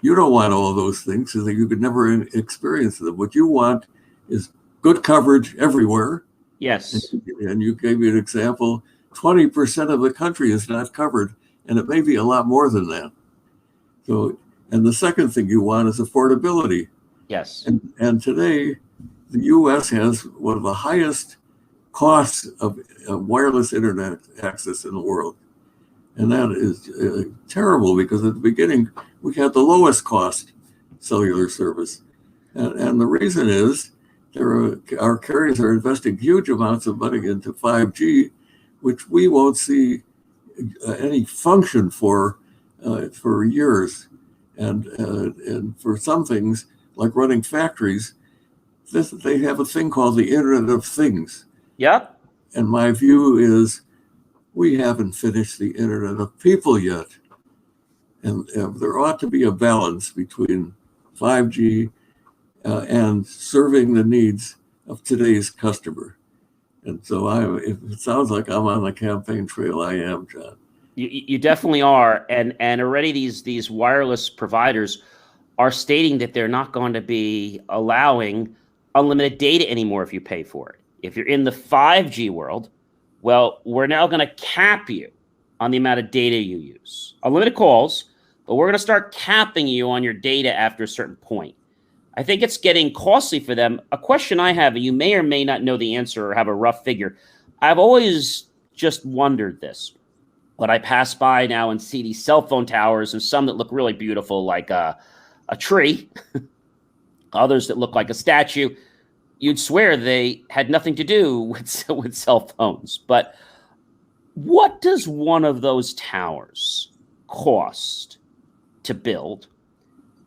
you don't want all of those things so that you could never experience them. What you want is good coverage everywhere. Yes. And you gave me an example. 20% of the country is not covered, and it may be a lot more than that. So, and the second thing you want is affordability. Yes. And today, the U.S. has one of the highest costs of wireless internet access in the world. And that is terrible because at the beginning, we had the lowest cost cellular service. And the reason is our carriers are investing huge amounts of money into 5G, which we won't see any function for years. And for some things, like running factories, they have a thing called the Internet of Things. Yep. And my view is we haven't finished the Internet of People yet. And there ought to be a balance between 5G and serving the needs of today's customer. And so if it sounds like I'm on the campaign trail, I am, John. You definitely are. And already these wireless providers are stating that they're not going to be allowing unlimited data anymore if you pay for it. If you're in the 5G world, well, we're now going to cap you on the amount of data you use. Unlimited calls, but we're going to start capping you on your data after a certain point. I think it's getting costly for them. A question I have, and you may or may not know the answer or have a rough figure. I've always just wondered this. When I pass by now and see these cell phone towers, and some that look really beautiful like a tree, others that look like a statue, you'd swear they had nothing to do with cell phones. But what does one of those towers cost to build?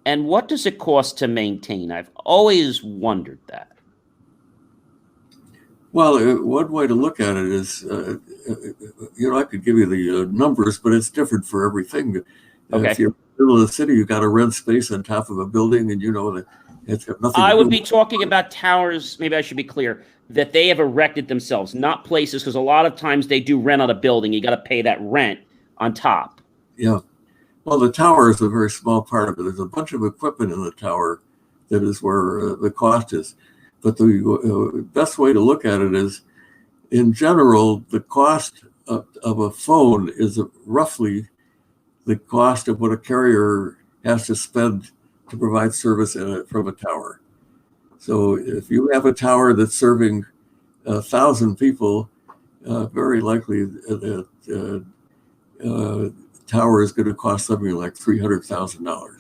And what does it cost to maintain? I've always wondered that. Well, one way to look at it is, I could give you the numbers, but it's different for everything. Okay. If you're in the middle of the city, you got to rent space on top of a building, and that it's got nothing. I would be talking about towers. Maybe I should be clear that they have erected themselves, not places, because a lot of times they do rent out a building. You got to pay that rent on top. Yeah. Well, the tower is a very small part of it. There's a bunch of equipment in the tower that is where the cost is. But the best way to look at it is, in general, the cost of a phone is roughly the cost of what a carrier has to spend to provide service from a tower. So if you have a tower that's serving 1,000 people, very likely that tower is going to cost something like $300,000.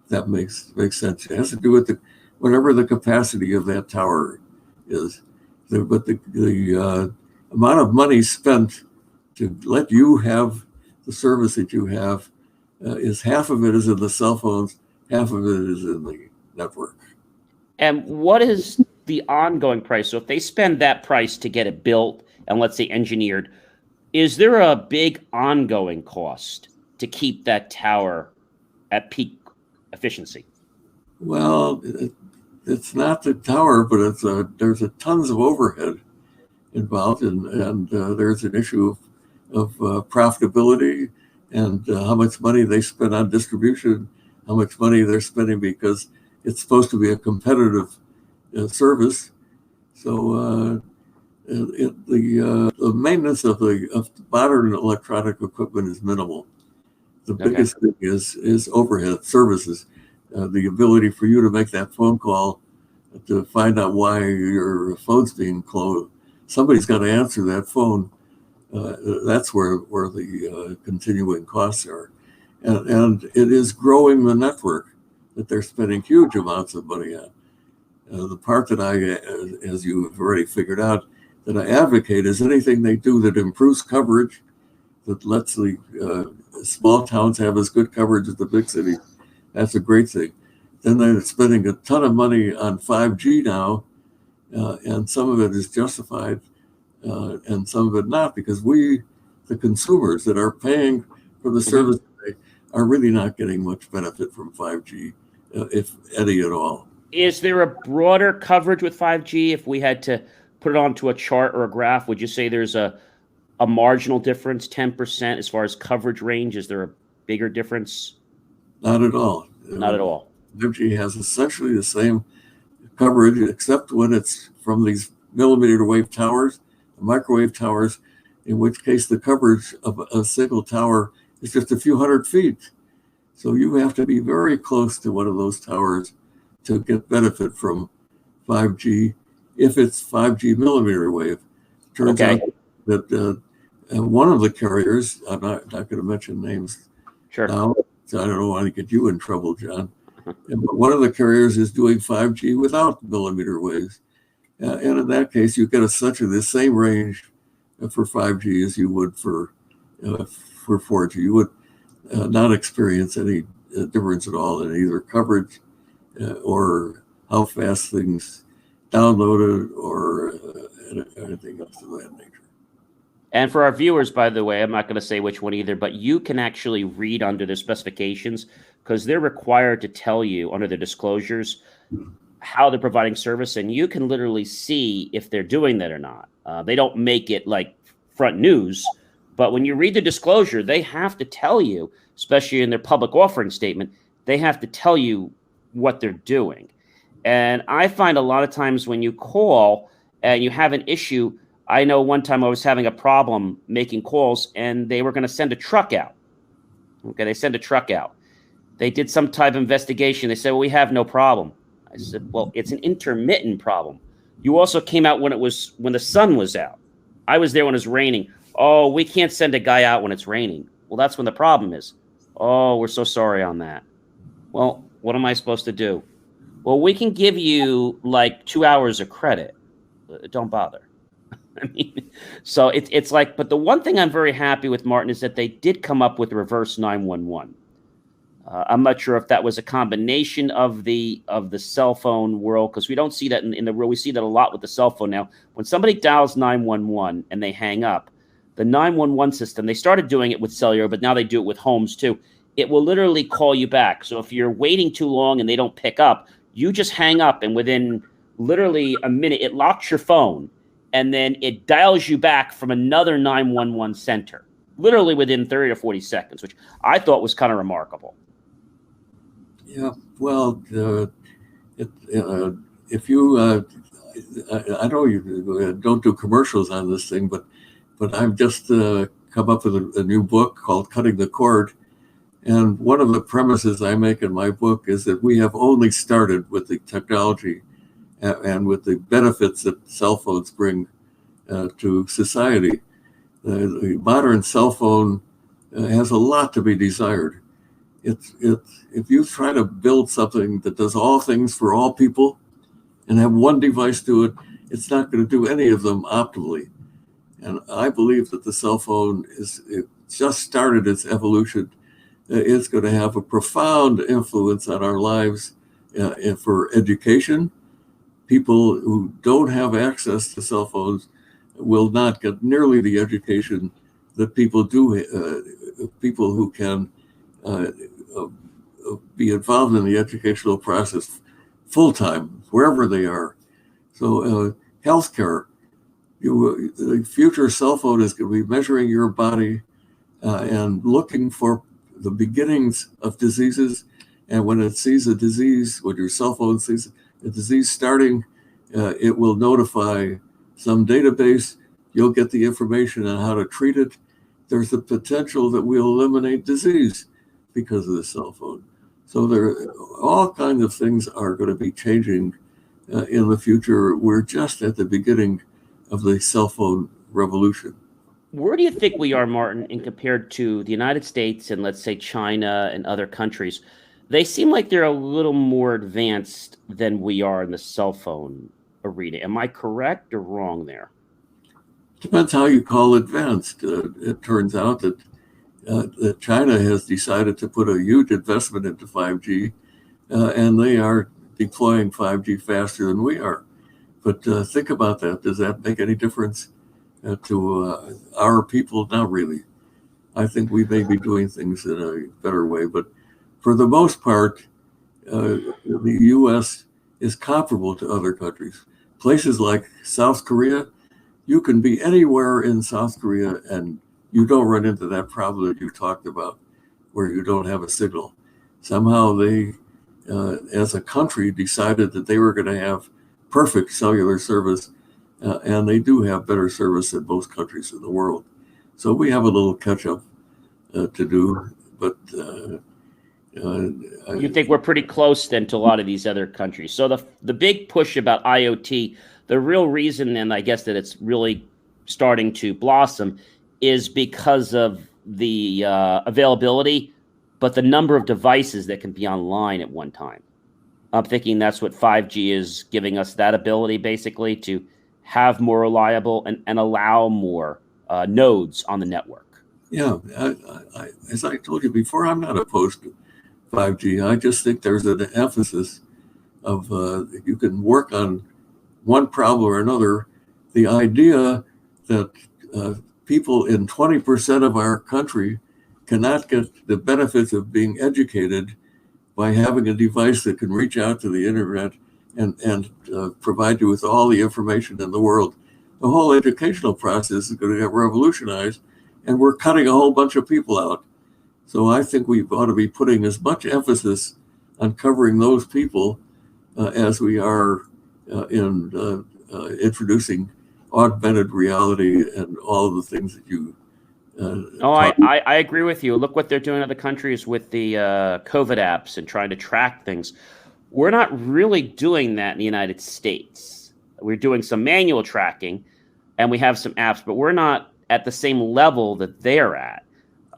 That makes sense. It has to do with whatever the capacity of that tower is. But the amount of money spent to let you have the service that you have is half of it is in the cell phones, half of it is in the network. And what is the ongoing price? So if they spend that price to get it built and let's say engineered, is there a big ongoing cost to keep that tower at peak efficiency? Well, it's not the tower, but there's tons of overhead involved, and there's an issue of profitability and how much money they spend on distribution, how much money they're spending because it's supposed to be a competitive service. So the maintenance of modern electronic equipment is minimal. The biggest thing is overhead services, the ability for you to make that phone call to find out why your phone's being closed. Somebody's got to answer that phone. That's where the continuing costs are, and it is growing the network that they're spending huge amounts of money on. The part that as you have already figured out, that I advocate is anything they do that improves coverage, that lets the small towns have as good coverage as the big cities. That's a great thing. Then they're spending a ton of money on 5G now, and some of it is justified, and some of it not, because we, the consumers that are paying for the service today, are really not getting much benefit from 5G, if any at all. Is there a broader coverage with 5G? If we had to put it onto a chart or a graph, would you say there's a marginal difference, 10% as far as coverage range? Is there a bigger difference? Not at all. Not at all. 5G has essentially the same coverage, except when it's from these millimeter wave towers, the microwave towers, in which case the coverage of a single tower is just a few hundred feet. So you have to be very close to one of those towers to get benefit from 5G, if it's 5G millimeter wave. Turns out that one of the carriers, I'm not going to mention names now, so I don't want to get you in trouble, John. But one of the carriers is doing 5G without millimeter waves. And in that case, you get essentially the same range for 5G as you would for 4G. You would not experience any difference at all in either coverage or how fast things downloaded or anything else of that nature. And for our viewers, by the way, I'm not going to say which one either, but you can actually read under the specifications because they're required to tell you under the disclosures how they're providing service, and you can literally see if they're doing that or not. They don't make it like front news, but when you read the disclosure, they have to tell you, especially in their public offering statement, they have to tell you what they're doing. And I find a lot of times when you call and you have an issue, I know one time I was having a problem making calls and they were going to send a truck out. Okay, they sent a truck out. They did some type of investigation. They said, well, we have no problem. I said, well, it's an intermittent problem. You also came out when the sun was out. I was there when it was raining. Oh, we can't send a guy out when it's raining. Well, that's when the problem is. Oh, we're so sorry on that. Well, what am I supposed to do? Well, we can give you like 2 hours of credit. Don't bother. I mean, so it's like, but the one thing I'm very happy with, Martin, is that they did come up with reverse 911. I'm not sure if that was a combination of the cell phone world, because we don't see that in the real. We see that a lot with the cell phone now. When somebody dials 911 and they hang up, the 911 system, they started doing it with cellular, but now they do it with homes too. It will literally call you back. So if you're waiting too long and they don't pick up, you just hang up, and within literally a minute, it locks your phone, and then it dials you back from another 911 center, literally within 30 or 40 seconds, which I thought was kind of remarkable. Yeah, well, if you, I know you don't do commercials on this thing, but I've just come up with a new book called Cutting the Cord, And one of the premises I make in my book is that we have only started with the technology and with the benefits that cell phones bring to society. The modern cell phone has a lot to be desired. If you try to build something that does all things for all people and have one device do it, it's not going to do any of them optimally. And I believe that the cell phone it just started its evolution. It's going to have a profound influence on our lives for education. People who don't have access to cell phones will not get nearly the education that people do. People who can be involved in the educational process full time, wherever they are. So healthcare, the future cell phone is going to be measuring your body and looking for the beginnings of diseases. And when it sees a disease, when your cell phone sees a disease starting, it will notify some database. You'll get the information on how to treat it. There's the potential that we'll eliminate disease because of the cell phone. So all kinds of things are going to be changing in the future. We're just at the beginning of the cell phone revolution. Where do you think we are, Martin, in compared to the United States and, let's say, China and other countries? They seem like they're a little more advanced than we are in the cell phone arena. Am I correct or wrong there? Depends how you call advanced. It turns out that China has decided to put a huge investment into 5G, and they are deploying 5G faster than we are. But think about that. Does that make any difference to our people? Not really. I think we may be doing things in a better way. But for the most part, the U.S. is comparable to other countries. Places like South Korea, you can be anywhere in South Korea and you don't run into that problem that you talked about, where you don't have a signal. Somehow they, as a country, decided that they were going to have perfect cellular service, and they do have better service than most countries in the world. So we have a little catch up to do, but you think we're pretty close then to a lot of these other countries. So the big push about IoT, the real reason, and I guess that it's really starting to blossom, is because of the availability, but the number of devices that can be online at one time. I'm thinking that's what 5G is giving us, that ability basically to have more reliable and allow more nodes on the network. Yeah, as I told you before, I'm not opposed to 5G. I just think there's an emphasis of you can work on one problem or another. The idea that people in 20% of our country cannot get the benefits of being educated by having a device that can reach out to the internet and provide you with all the information in the world. The whole educational process is going to get revolutionized, and we're cutting a whole bunch of people out. So I think we ought to be putting as much emphasis on covering those people as we are in introducing augmented reality and all of the things that you I agree with you. Look what they're doing in other countries with the COVID apps and trying to track things. We're not really doing that in the United States. We're doing some manual tracking and we have some apps, but we're not at the same level that they're at,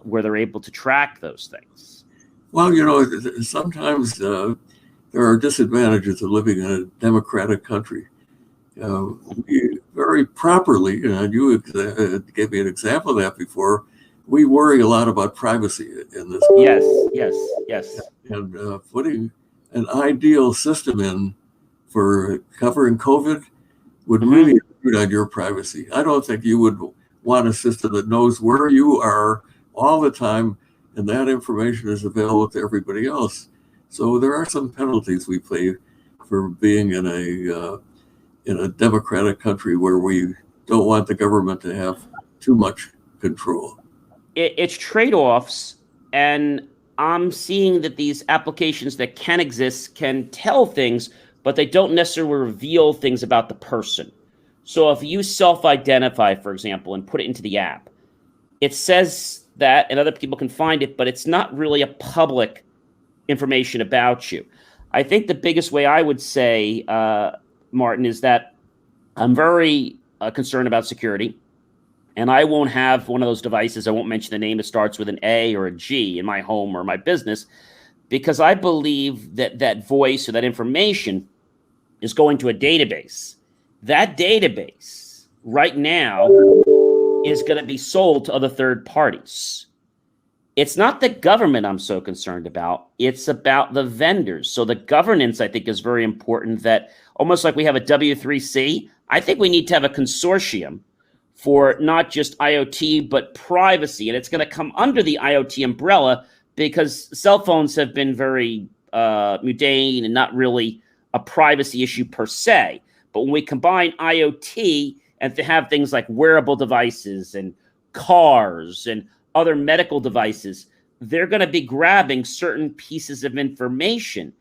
where they're able to track those things. Well, you know, sometimes there are disadvantages of living in a democratic country. We very properly, and you gave me an example of that before, we worry a lot about privacy in this country. Yes. And putting an ideal system in for covering COVID would really intrude on your privacy. I don't think you would want a system that knows where you are all the time, and that information is available to everybody else. So there are some penalties we pay for being in a democratic country where we don't want the government to have too much control. It's trade-offs, and I'm seeing that these applications that can exist can tell things, but they don't necessarily reveal things about the person. So if you self-identify, for example, and put it into the app, it says that, and other people can find it, but it's not really a public information about you. I think the biggest way I would say, Martin, is that I'm very concerned about security, and I won't have one of those devices. I won't mention the name that starts with an A or a G in my home or my business, because I believe that that voice or that information is going to a database. That database right now is going to be sold to other third parties. It's not the government I'm so concerned about. It's about the vendors. So the governance, I think, is very important, that almost like we have a W3C, I think we need to have a consortium for not just IoT, but privacy. And it's going to come under the IoT umbrella, because cell phones have been very mundane and not really a privacy issue per se. But when we combine IoT and to have things like wearable devices and cars and other medical devices, they're going to be grabbing certain pieces of information.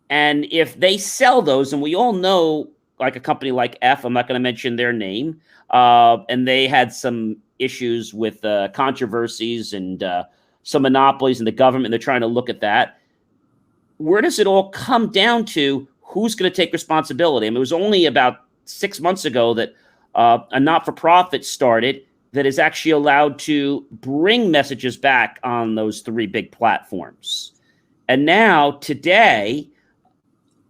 And if they sell those, and we all know, like a company like F, I'm not going to mention their name, and they had some issues with controversies and some monopolies in the government. They're trying to look at that. Where does it all come down to? Who's going to take responsibility? I mean, it was only about 6 months ago that a not-for-profit started that is actually allowed to bring messages back on those 3 big platforms. And now, today,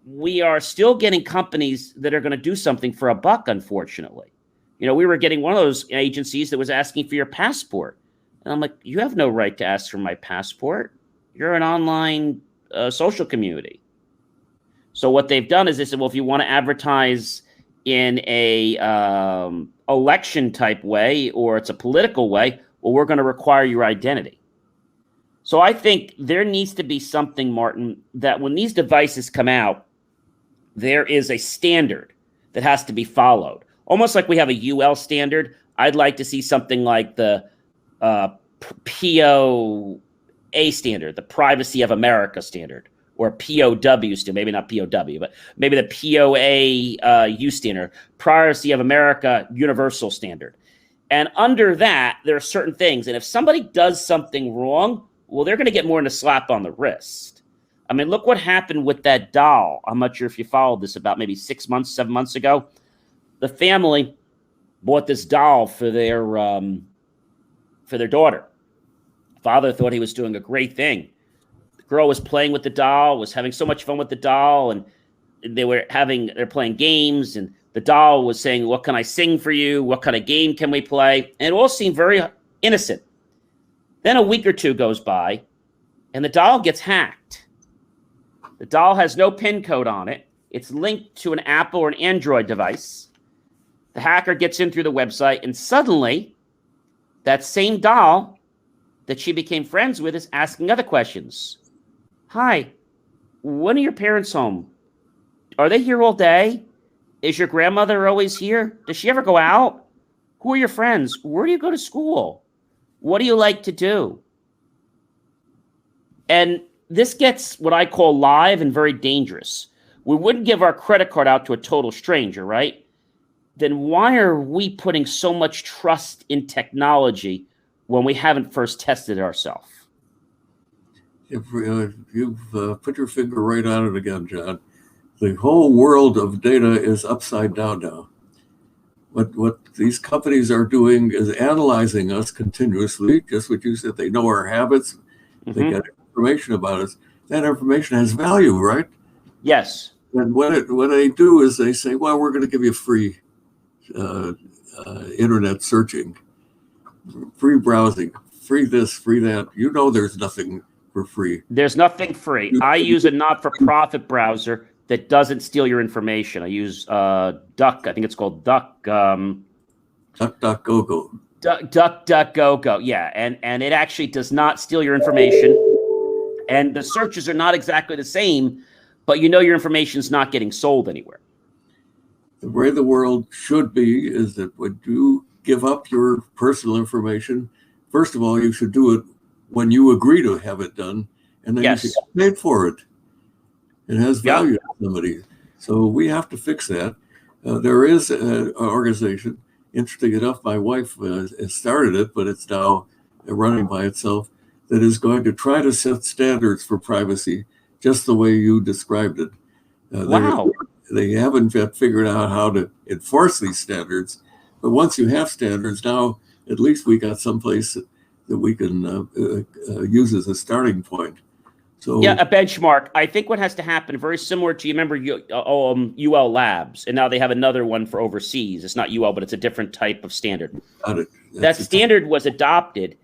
we are still getting companies that are going to do something for $1, unfortunately. You know, we were getting one of those agencies that was asking for your passport. And I'm like, you have no right to ask for my passport. You're an online social community. So what they've done is they said, well, if you want to advertise in a election type way, or it's a political way, well, we're going to require your identity. So I think there needs to be something, Martin, that when these devices come out, there is a standard that has to be followed. Almost like we have a UL standard. I'd like to see something like the POA standard, the Privacy of America standard, or POW standard, maybe not POW, but maybe the POA standard, Privacy of America Universal Standard. And under that, there are certain things. And if somebody does something wrong, well, they're going to get more than a slap on the wrist. I mean, look what happened with that doll. I'm not sure if you followed this, about maybe 6 months, 7 months ago. The family bought this doll for their daughter. Father thought he was doing a great thing. The girl was playing with the doll, was having so much fun with the doll, and they're playing games, and the doll was saying, what can I sing for you? What kind of game can we play? And it all seemed very innocent. Then a week or two goes by, and the doll gets hacked. The doll has no PIN code on it. It's linked to an Apple or an Android device. The hacker gets in through the website, and suddenly that same doll that she became friends with is asking other questions. Hi, when are your parents home? Are they here all day? Is your grandmother always here? Does she ever go out? Who are your friends? Where do you go to school? What do you like to do? And this gets what I call live and very dangerous. We wouldn't give our credit card out to a total stranger, right? Then why are we putting so much trust in technology when we haven't first tested it ourselves? You've put your finger right on it again, John. The whole world of data is upside down now. What these companies are doing is analyzing us continuously, just what you said. They know our habits. Mm-hmm. They get information about us. That information has value, right? Yes. And what they do is they say, well, we're going to give you free internet searching, free browsing, free this, free that. You know there's nothing for free. There's nothing free. I use a not-for-profit browser that doesn't steal your information. I use Duck. I think it's called Duck. DuckDuckGo. DuckDuckGo. Yeah, and it actually does not steal your information. And the searches are not exactly the same, but you know your information is not getting sold anywhere. The way the world should be is that when you give up your personal information, first of all, you should do it when you agree to have it done, and then yes. You should get paid for it. It has value to somebody. So we have to fix that. There is an organization, interesting enough, my wife has started it, but it's now running by itself, that is going to try to set standards for privacy just the way you described it. Wow. They haven't yet figured out how to enforce these standards, but once you have standards, now at least we got someplace that we can use as a starting point. So yeah, a benchmark. I think what has to happen, very similar to, you remember UL Labs, and now they have another one for overseas. It's not UL, but it's a different type of standard. got it. That standard was adopted,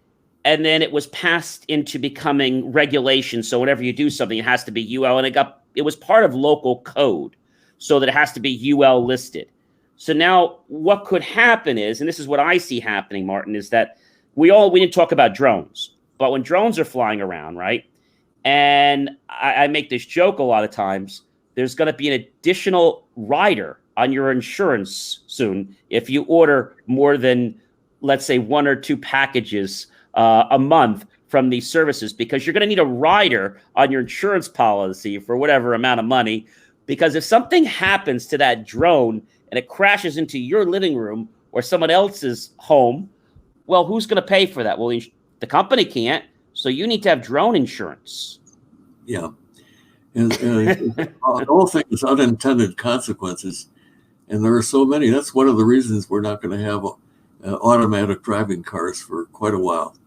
and then it was passed into becoming regulation. So whenever you do something, it has to be UL, and it was part of local code, so that it has to be UL listed. So now what could happen is, and this is what I see happening, Martin, is that we didn't talk about drones, but when drones are flying around, right? And I make this joke a lot of times, there's going to be an additional rider on your insurance soon if you order more than, let's say, 1 or 2 packages a month from these services, because you're going to need a rider on your insurance policy for whatever amount of money. Because if something happens to that drone and it crashes into your living room or someone else's home, well, who's going to pay for that? Well, the company can't. So you need to have drone insurance. Yeah. And the whole thing is unintended consequences. And there are so many. That's one of the reasons we're not going to have automatic driving cars for quite a while.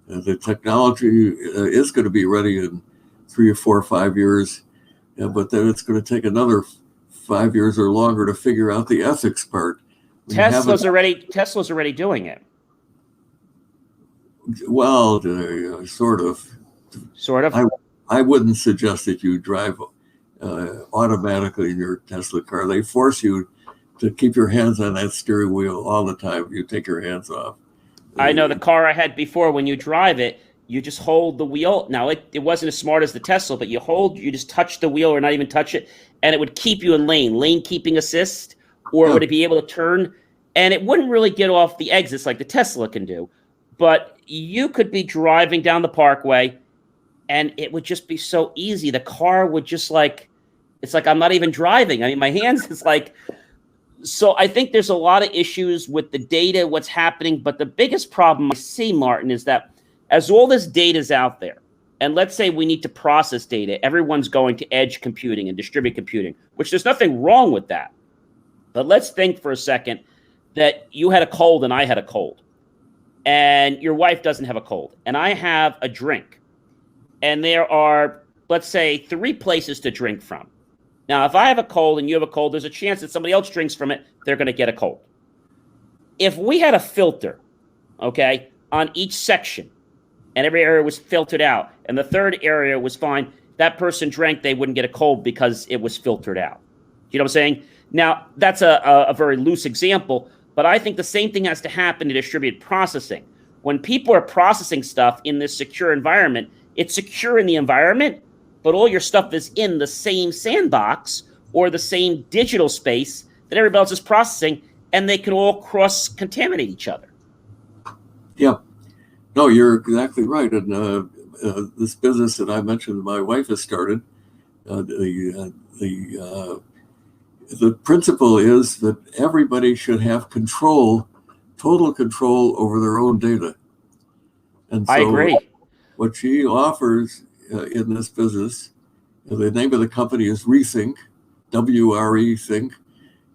The technology is going to be ready in 3 or 4 or 5 years, but then it's going to take another 5 years or longer to figure out the ethics part. Tesla's already doing it. Well, sort of. Sort of. I wouldn't suggest that you drive automatically in your Tesla car. They force you to keep your hands on that steering wheel all the time. You take your hands off. I know the car I had before, when you drive it, you just hold the wheel. Now, it wasn't as smart as the Tesla, but you just touch the wheel or not even touch it, and it would keep you in lane keeping assist, or would it be able to turn? And it wouldn't really get off the exits like the Tesla can do. But you could be driving down the parkway, and it would just be so easy. The car would just it's like I'm not even driving. I mean, my hands is like, so I think there's a lot of issues with the data, what's happening. But the biggest problem I see, Martin, is that as all this data is out there, and let's say we need to process data, everyone's going to edge computing and distributed computing, which there's nothing wrong with that. But let's think for a second that you had a cold and I had a cold, and your wife doesn't have a cold, and I have a drink. And there are, let's say, 3 places to drink from. Now, if I have a cold and you have a cold, there's a chance that somebody else drinks from it, they're going to get a cold. If we had a filter, okay, on each section, and every area was filtered out, and the third area was fine, that person drank, they wouldn't get a cold because it was filtered out. You know what I'm saying? Now, that's a very loose example, but I think the same thing has to happen in distributed processing. When people are processing stuff in this secure environment, it's secure in the environment, but all your stuff is in the same sandbox or the same digital space that everybody else is processing, and they can all cross-contaminate each other. Yeah. No, you're exactly right. And this business that I mentioned my wife has started, the principle is that everybody should have total control over their own data. And so I agree. What she offers in this business, the name of the company is Rethink, W-R-E Think.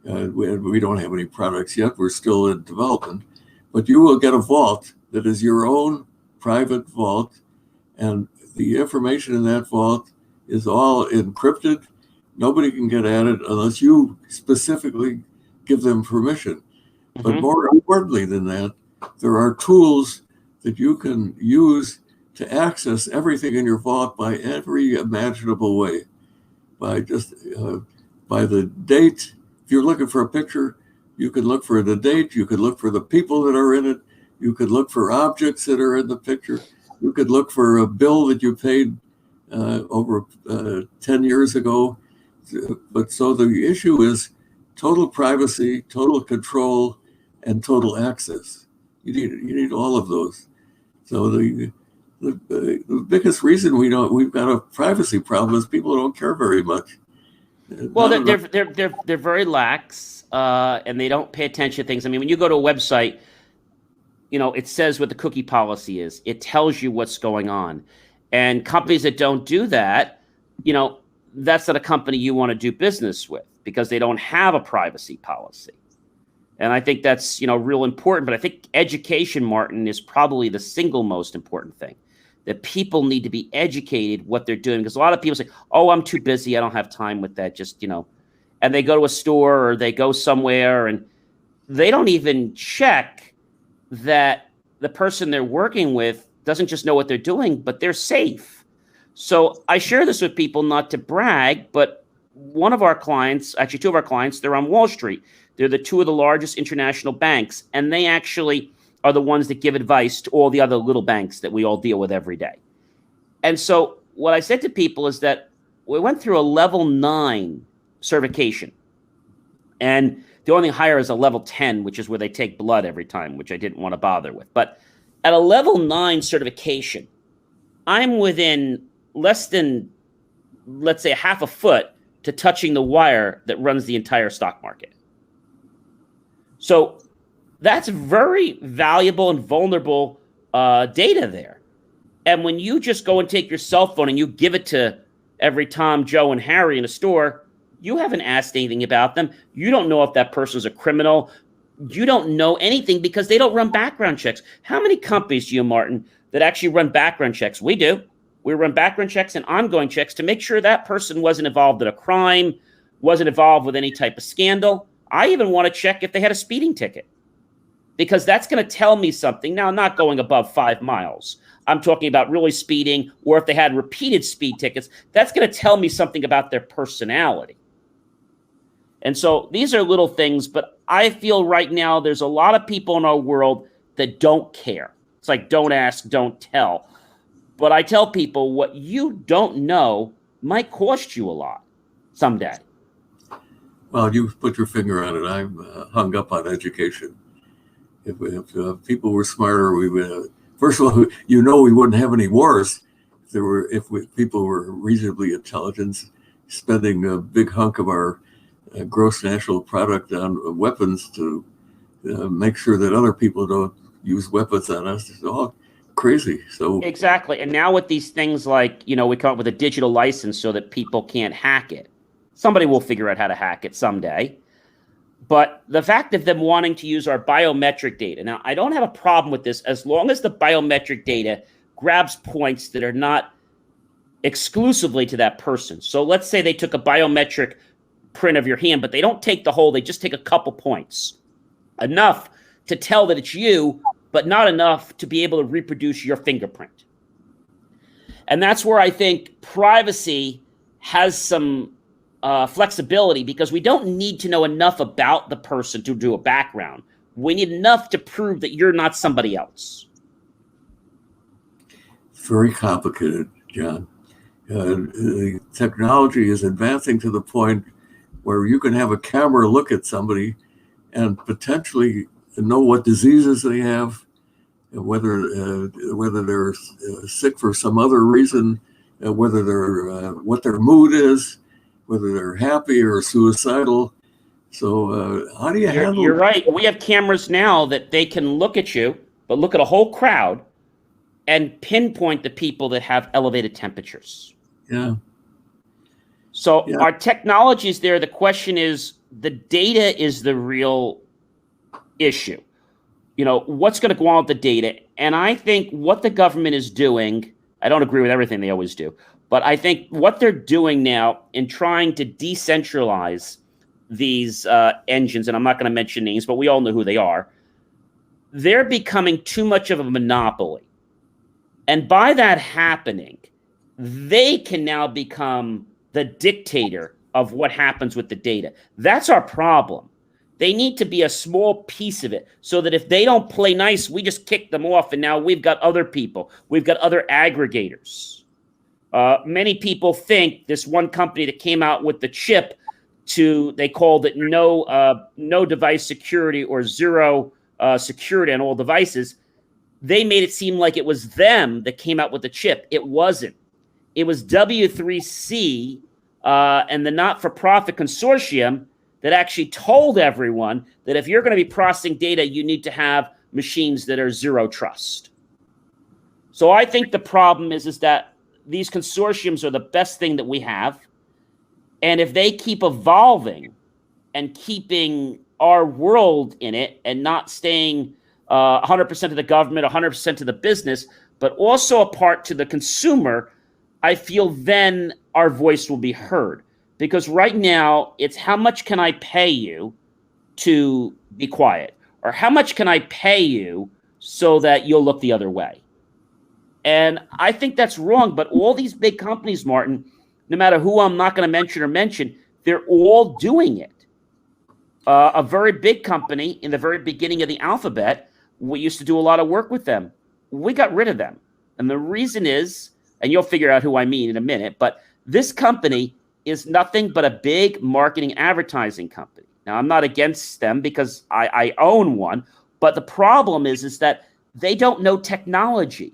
We don't have any products yet. We're still in development. But you will get a vault that is your own private vault. And the information in that vault is all encrypted. Nobody can get at it unless you specifically give them permission. Mm-hmm. But more importantly than that, there are tools that you can use to access everything in your vault by every imaginable way. By the date. If you're looking for a picture, you can look for the date. You could look for the people that are in it. You could look for objects that are in the picture. You could look for a bill that you paid over 10 years ago. But so the issue is total privacy, total control, and total access. You need all of those. So the biggest reason we've got a privacy problem is people don't care very much. Well, Not enough- they're very lax, and they don't pay attention to things. I mean, when you go to a website, it says what the cookie policy is. It tells you what's going on, and companies that don't do that, that's not a company you want to do business with because they don't have a privacy policy. And I think that's real important. But I think education, Martin, is probably the single most important thing. That people need to be educated what they're doing, because a lot of people say, "Oh, I'm too busy. I don't have time with that." And they go to a store or they go somewhere and they don't even check that the person they're working with doesn't just know what they're doing, but they're safe. So I share this with people not to brag, but one of our clients, actually two of our clients, they're on Wall Street. They're the two of the largest international banks, and they actually are the ones that give advice to all the other little banks that we all deal with every day. And so what I said to people is that we went through a level 9 certification, and the only thing higher is a level 10, which is where they take blood every time, which I didn't want to bother with. But at a level 9 certification, I'm within less than, let's say, half a foot to touching the wire that runs the entire stock market. So that's very valuable and vulnerable data there. And when you just go and take your cell phone and you give it to every Tom, Joe, and Harry in a store, you haven't asked anything about them. You don't know if that person's a criminal. You don't know anything because they don't run background checks. How many companies do you, Martin, that actually run background checks? We do. We run background checks and ongoing checks to make sure that person wasn't involved in a crime, wasn't involved with any type of scandal. I even want to check if they had a speeding ticket, because that's going to tell me something. Now, I'm not going above 5 miles. I'm talking about really speeding, or if they had repeated speed tickets, that's going to tell me something about their personality. And so these are little things, but I feel right now there's a lot of people in our world that don't care. It's like, don't ask, don't tell. But I tell people what you don't know might cost you a lot someday. Well, you put your finger on it. I'm hung up on education. If people were smarter, we would. First of all, we wouldn't have any wars if people were reasonably intelligent, spending a big hunk of our gross national product on weapons to make sure that other people don't use weapons on us. It's all crazy. So exactly. And now with these things like, we come up with a digital license so that people can't hack it. Somebody will figure out how to hack it someday. But the fact of them wanting to use our biometric data. Now, I don't have a problem with this as long as the biometric data grabs points that are not exclusively to that person. So let's say they took a biometric print of your hand, but they don't take the whole, they just take a couple points. Enough to tell that it's you, but not enough to be able to reproduce your fingerprint. And that's where I think privacy has some flexibility, because we don't need to know enough about the person to do a background. We need enough to prove that you're not somebody else. It's very complicated, John. The technology is advancing to the point where you can have a camera look at somebody and potentially know what diseases they have, whether they're sick for some other reason, whether they're what their mood is, whether they're happy or suicidal. So how do you handle? You're right. We have cameras now that they can look at you, but look at a whole crowd and pinpoint the people that have elevated temperatures. Yeah. So our technology is there. The question is, the data is the real issue. What's going to go on with the data? And I think what the government is doing, I don't agree with everything they always do, but I think what they're doing now in trying to decentralize these engines, and I'm not going to mention names, but we all know who they are, they're becoming too much of a monopoly. And by that happening, they can now become the dictator of what happens with the data. That's our problem. They need to be a small piece of it so that if they don't play nice, we just kick them off. And now we've got other people. We've got other aggregators. Many people think this one company that came out with the chip they called it no device security or zero security on all devices. They made it seem like it was them that came out with the chip. It wasn't. It was W3C and the not-for-profit consortium that actually told everyone that if you're going to be processing data, you need to have machines that are zero trust. So I think the problem is that these consortiums are the best thing that we have. And if they keep evolving and keeping our world in it and not staying 100% to the government, 100% to the business, but also a part to the consumer, I feel then our voice will be heard. Because right now, it's how much can I pay you to be quiet? Or how much can I pay you so that you'll look the other way? And I think that's wrong. But all these big companies, Martin, no matter who I'm not going to mention, they're all doing it. A very big company in the very beginning of the alphabet, we used to do a lot of work with them. We got rid of them. And the reason is, and you'll figure out who I mean in a minute, but this company is nothing but a big marketing advertising company. Now, I'm not against them because I own one, but the problem is that they don't know technology.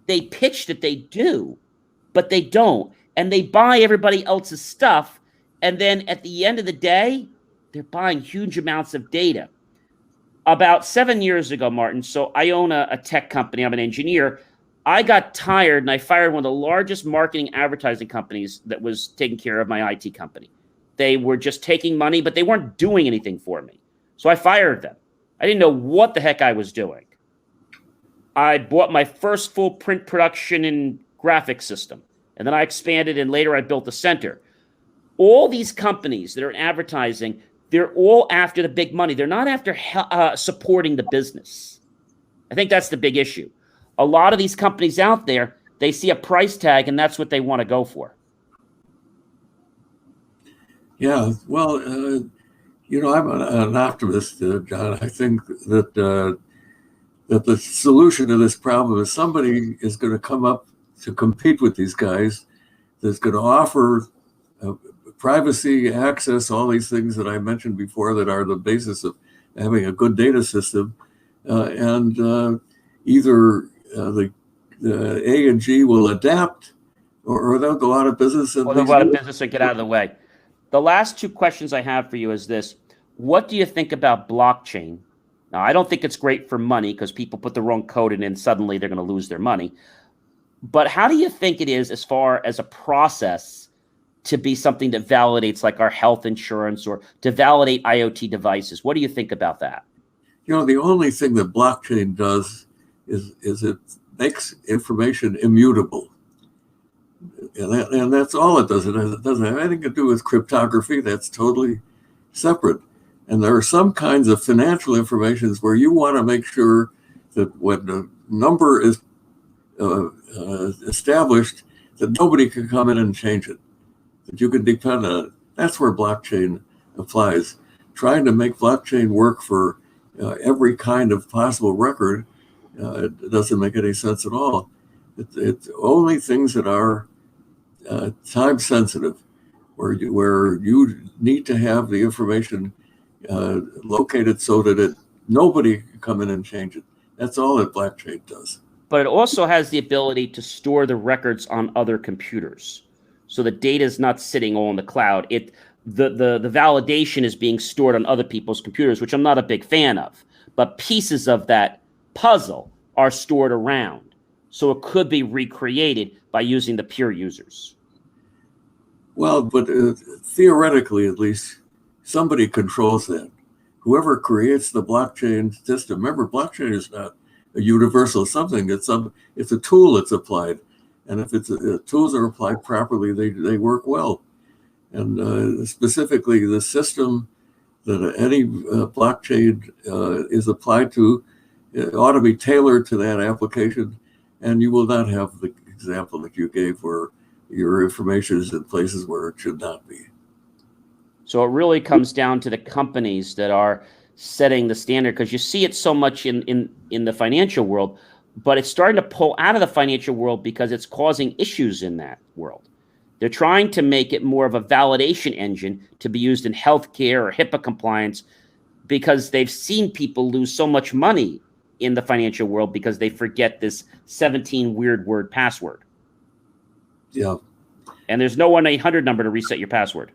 They pitch that they do, but they don't. And they buy everybody else's stuff. And then at the end of the day, they're buying huge amounts of data. About 7 years ago, Martin, so I own a tech company. I'm an engineer. I got tired and I fired one of the largest marketing advertising companies that was taking care of my IT company. They were just taking money, but they weren't doing anything for me. So I fired them. I didn't know what the heck I was doing. I bought my first full print production and graphics system. And then I expanded, and later I built a center. All these companies that are in advertising, they're all after the big money. They're not after supporting the business. I think that's the big issue. A lot of these companies out there, they see a price tag, and that's what they want to go for. Yeah, well, I'm an optimist, John. I think that that the solution to this problem is somebody is going to come up to compete with these guys that's going to offer privacy, access, all these things that I mentioned before that are the basis of having a good data system. And either the A and G will adapt or they'll go out of business. Or they'll go out of business and get out of the way. The last two questions I have for you is this. What do you think about blockchain? Now, I don't think it's great for money because people put the wrong code in and suddenly they're going to lose their money. But how do you think it is as far as a process to be something that validates like our health insurance or to validate IoT devices? What do you think about that? The only thing that blockchain does is it makes information immutable. And that's all it does. It doesn't have anything to do with cryptography. That's totally separate. And there are some kinds of financial information where you want to make sure that when the number is established, that nobody can come in and change it, that you can depend on it. That's where blockchain applies. Trying to make blockchain work for every kind of possible record, it doesn't make any sense at all. It's only things that are time sensitive, where you need to have the information located so that nobody can come in and change it. That's all that blockchain does. But it also has the ability to store the records on other computers. So the data is not sitting all in the cloud. The validation is being stored on other people's computers, which I'm not a big fan of. But pieces of that puzzle are stored around. So it could be recreated by using the pure users. Well, but theoretically, at least, somebody controls that. Whoever creates the blockchain system, remember, blockchain is not a universal something. It's a tool that's applied. And if tools are applied properly, they work well. And specifically, the system that any blockchain is applied to, it ought to be tailored to that application. And you will not have the example that you gave where your information is in places where it should not be. So it really comes down to the companies that are setting the standard, because you see it so much in the financial world, but it's starting to pull out of the financial world because it's causing issues in that world. They're trying to make it more of a validation engine to be used in healthcare or HIPAA compliance because they've seen people lose so much money in the financial world because they forget this 17 weird word password. Yeah. and there's no 1-800 number to reset your password.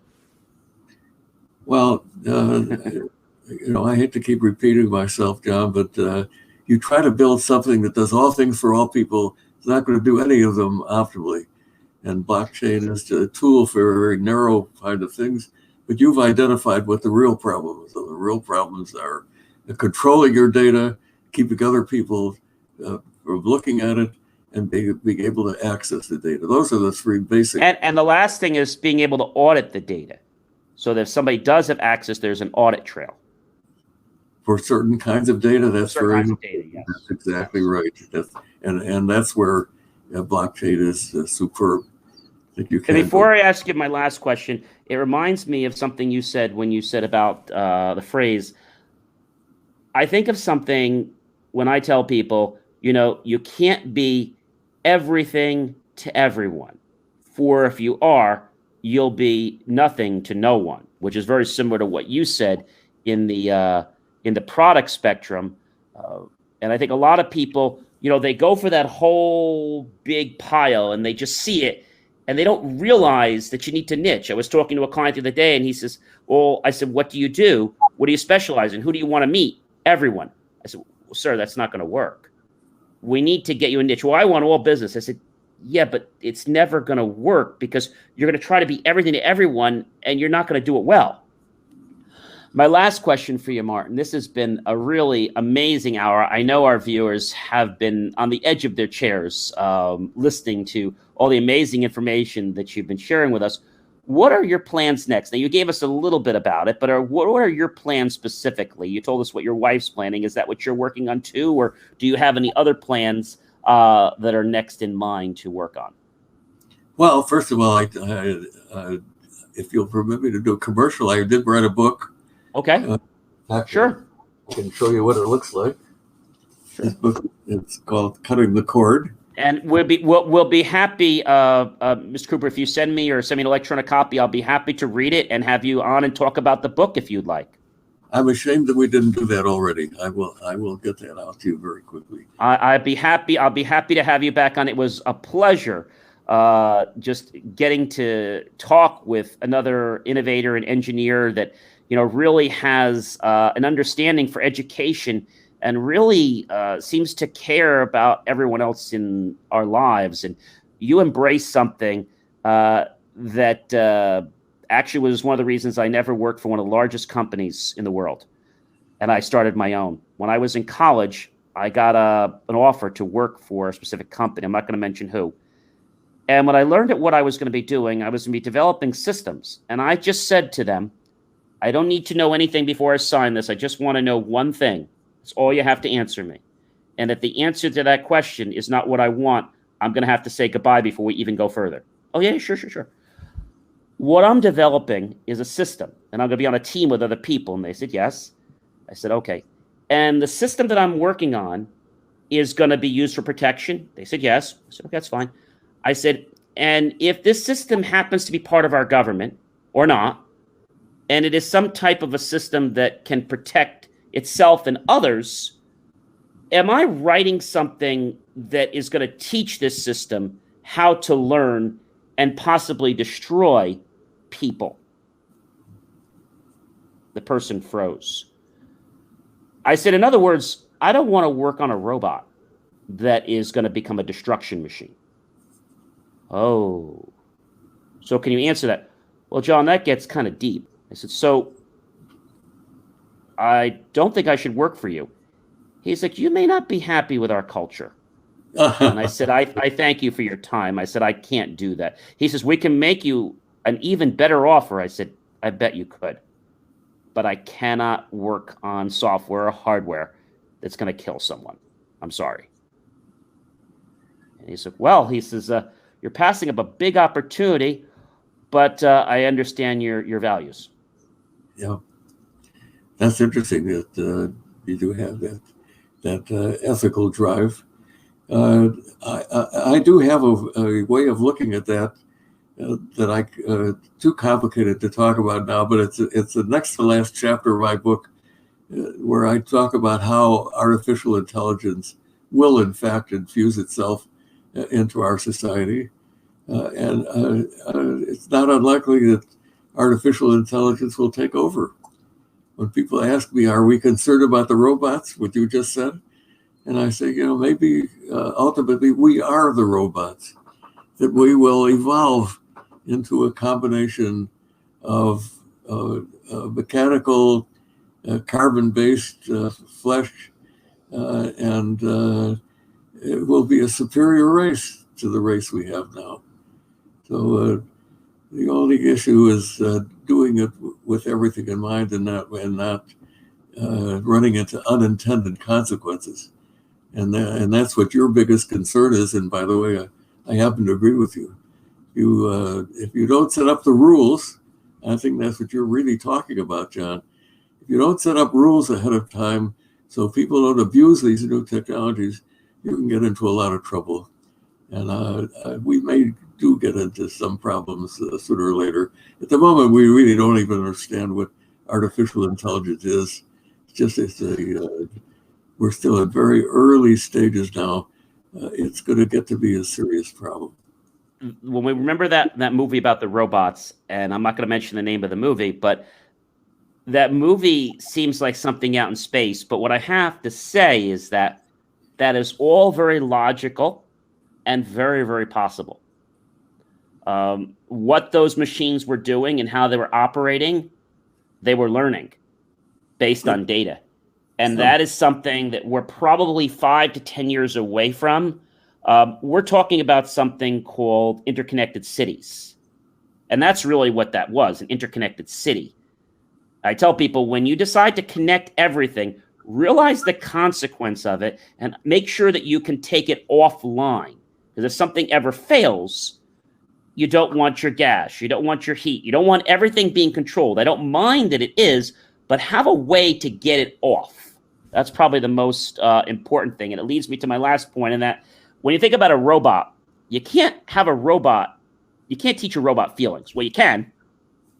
Well, I hate to keep repeating myself, John, but you try to build something that does all things for all people. It's not going to do any of them optimally. And blockchain is a tool for a very narrow kind of things. But you've identified what the real problems are. The real problems are controlling your data, keeping other people from looking at it, and being able to access the data. Those are the three basic. And the last thing is being able to audit the data, so that if somebody does have access, there's an audit trail. For certain kinds of data, that's very data, yes. That's exactly right. And that's where blockchain is superb. That you can. And before I ask you my last question, it reminds me of something you said when you said about the phrase. I think of something when I tell people, you can't be everything to everyone. For if you are, you'll be nothing to no one, which is very similar to what you said in the product spectrum. And I think a lot of people, they go for that whole big pile and they just see it and they don't realize that you need to niche. I was talking to a client the other day and he says, well, I said, what do you do? What do you specialize in? Who do you want to meet? Everyone. I said, well, sir, that's not going to work. We need to get you a niche. Well, I want all business. I said, yeah, but it's never going to work because you're going to try to be everything to everyone and you're not going to do it well. My last question for you, Martin, this has been a really amazing hour. I know our viewers have been on the edge of their chairs listening to all the amazing information that you've been sharing with us. What are your plans next? Now, you gave us a little bit about it, but what are your plans specifically? You told us what your wife's planning. Is that what you're working on too? Or do you have any other plans that are next in mind to work on? Well, first of all, if you'll permit me to do a commercial, I did write a book. Okay. Sure. I can show you what it looks like. Sure. This book, it's called Cutting the Cord. And we'll be happy, Mr. Cooper, if you send me an electronic copy, I'll be happy to read it and have you on and talk about the book if you'd like. I'm ashamed that we didn't do that already. I will get that out to you very quickly. I'll be happy to have you back on. It was a pleasure just getting to talk with another innovator and engineer that really has an understanding for education and really seems to care about everyone else in our lives. And you embrace something that actually was one of the reasons I never worked for one of the largest companies in the world. And I started my own. When I was in college, I got an offer to work for a specific company. I'm not going to mention who. And when I learned what I was going to be doing, I was going to be developing systems. And I just said to them, I don't need to know anything before I sign this. I just want to know one thing. It's all you have to answer me. And if the answer to that question is not what I want, I'm going to have to say goodbye before we even go further. Oh, yeah, sure. What I'm developing is a system, and I'm going to be on a team with other people. And they said, yes. I said, okay. And the system that I'm working on is going to be used for protection. They said, yes. I said, okay, that's fine. I said, and if this system happens to be part of our government or not, and it is some type of a system that can protect itself and others, am I writing something that is going to teach this system how to learn and possibly destroy people? The person froze. I said, in other words, I don't want to work on a robot that is going to become a destruction machine. Oh, so can you answer that? Well, John, that gets kind of deep. I said, so I don't think I should work for you. He's like, you may not be happy with our culture. And I said, I thank you for your time. I said, I can't do that. He says, we can make you an even better offer. I said, I bet you could. But I cannot work on software or hardware that's going to kill someone. I'm sorry. And he said, well, he says, you're passing up a big opportunity, but I understand your values. Yeah, that's interesting that you do have that ethical drive. I do have a way of looking at that that I too complicated to talk about now, but it's the next to last chapter of my book where I talk about how artificial intelligence will in fact infuse itself into our society. It's not unlikely that artificial intelligence will take over. When people ask me, are we concerned about the robots, what you just said? And I say, maybe ultimately we are the robots, that we will evolve into a combination of mechanical, carbon-based flesh, and it will be a superior race to the race we have now. So the only issue is doing it with everything in mind and not running into unintended consequences. And that's what your biggest concern is. And by the way, I happen to agree with you. If you don't set up the rules, I think that's what you're really talking about, John. If you don't set up rules ahead of time so people don't abuse these new technologies, you can get into a lot of trouble. And we do get into some problems sooner or later. At the moment, we really don't even understand what artificial intelligence is. We're still at very early stages now. It's going to get to be a serious problem. When we remember that movie about the robots, and I'm not going to mention the name of the movie, but that movie seems like something out in space. But what I have to say is that is all very logical and very, very possible. What those machines were doing and how they were operating, they were learning based on data. And that is something that we're probably 5 to 10 years away from. We're talking about something called interconnected cities. And that's really what that was, an interconnected city. I tell people, when you decide to connect everything, realize the consequence of it and make sure that you can take it offline. Because if something ever fails, you don't want your gas, you don't want your heat, you don't want everything being controlled. I don't mind that it is, but have a way to get it off. That's probably the most important thing. And it leads me to my last point in that when you think about a robot, you can't teach a robot feelings. Well, you can,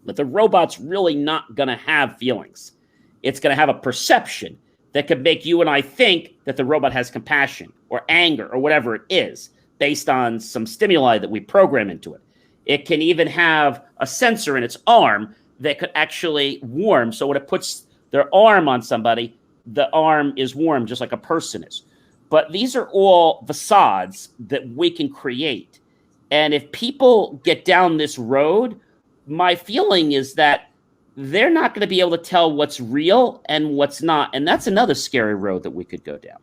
but the robot's really not going to have feelings. It's going to have a perception that could make you and I think that the robot has compassion or anger or whatever it is based on some stimuli that we program into it. It can even have a sensor in its arm that could actually warm. So when it puts their arm on somebody, the arm is warm just like a person is. But these are all facades that we can create. And if people get down this road, my feeling is that they're not going to be able to tell what's real and what's not. And that's another scary road that we could go down.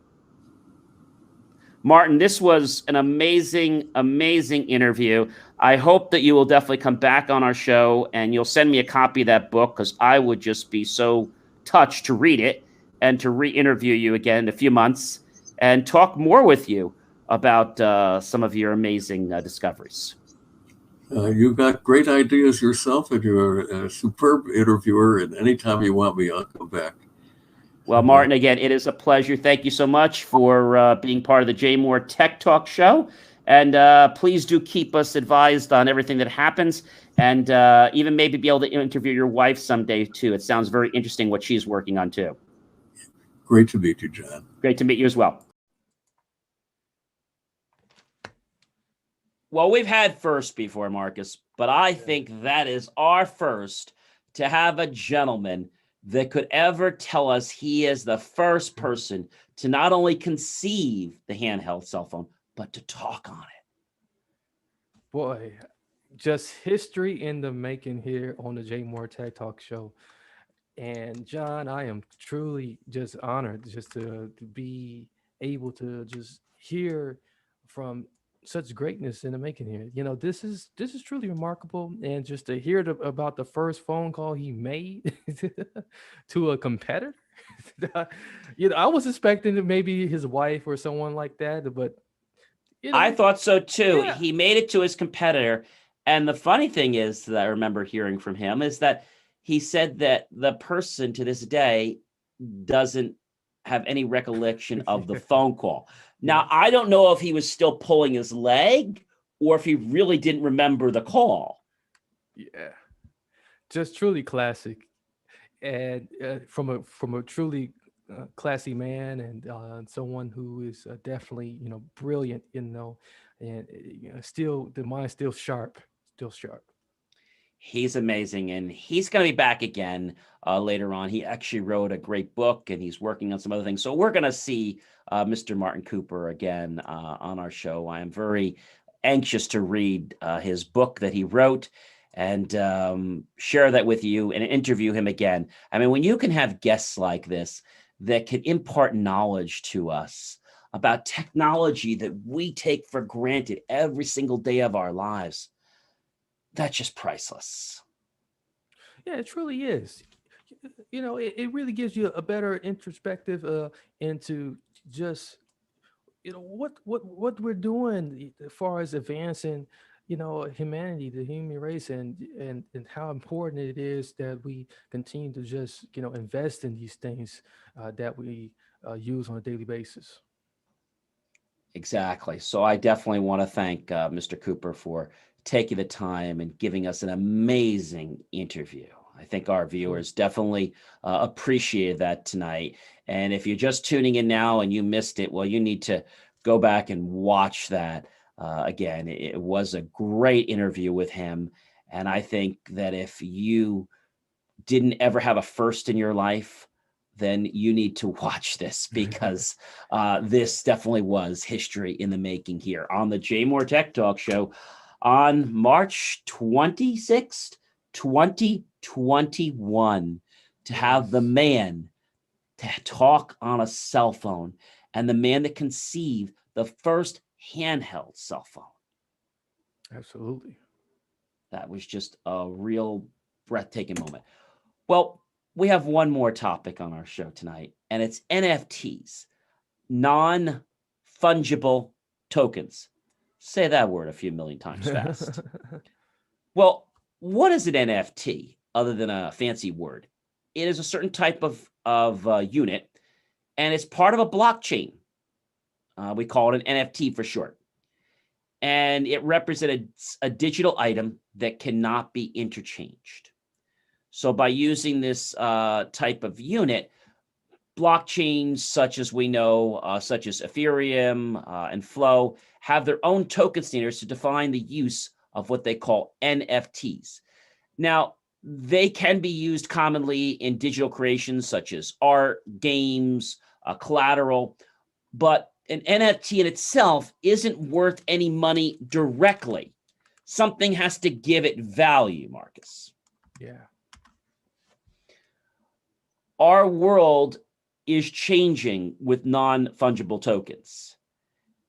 Martin, this was an amazing, amazing interview. I hope that you will definitely come back on our show and you'll send me a copy of that book, because I would just be so touched to read it and to re-interview you again in a few months and talk more with you about some of your amazing discoveries. You've got great ideas yourself, and you're a superb interviewer, and anytime you want me, I'll come back. Well, Martin, again, it is a pleasure. Thank you so much for being part of the Jay Moore Tech Talk show. And please do keep us advised on everything that happens, and even maybe be able to interview your wife someday, too. It sounds very interesting what she's working on, too. Great to meet you, John. Great to meet you as well. Well, we've had first before, Marcus, but I think that is our first to have a gentleman that could ever tell us he is the first person to not only conceive the handheld cell phone, but to talk on it. Boy, just history in the making here on the Jay Moore Tech Talk show. And John, I am truly just honored just to be able to just hear from such greatness in the making here. You know, this is truly remarkable, and just to hear about the first phone call he made to a competitor. I was expecting that maybe his wife or someone like that, but I thought so too. Yeah. He made it to his competitor, and the funny thing is that I remember hearing from him is that he said that the person to this day doesn't have any recollection of the phone call. Now, I don't know if he was still pulling his leg or if he really didn't remember the call. Yeah, just truly classic, and from a truly classy man, and someone who is definitely brilliant and still the mind's still sharp, still sharp. He's amazing, and he's going to be back again later on. He actually wrote a great book, and he's working on some other things. So we're going to see Mr. Martin Cooper again on our show. I am very anxious to read his book that he wrote and share that with you and interview him again. I mean, when you can have guests like this that can impart knowledge to us about technology that we take for granted every single day of our lives, that's just priceless. Yeah, it truly is. It really gives you a better introspective into just what we're doing as far as advancing humanity, the human race, and how important it is that we continue to just invest in these things that we use on a daily basis. Exactly. So I definitely want to thank Mr. Cooper for taking the time and giving us an amazing interview. I think our viewers definitely appreciated that tonight. And if you're just tuning in now and you missed it, well, you need to go back and watch that again. It was a great interview with him. And I think that if you didn't ever have a first in your life, then you need to watch this, because this definitely was history in the making here on the Jay Moore Tech Talk Show on March 26th, 2021, to have the man to talk on a cell phone and the man that conceived the first handheld cell phone. Absolutely. That was just a real breathtaking moment. Well, we have one more topic on our show tonight, and it's NFTs, non-fungible tokens. Say that word a few million times fast. Well, what is an NFT other than a fancy word? It is a certain type of unit, and it's part of a blockchain. We call it an NFT for short. And it represents a digital item that cannot be interchanged. So by using this type of unit, blockchains such as we know, such as Ethereum and Flow, have their own token standards to define the use of what they call NFTs. Now, they can be used commonly in digital creations such as art, games, collateral, but an NFT in itself isn't worth any money directly. Something has to give it value, Marcus. Yeah. Our world is changing with non-fungible tokens.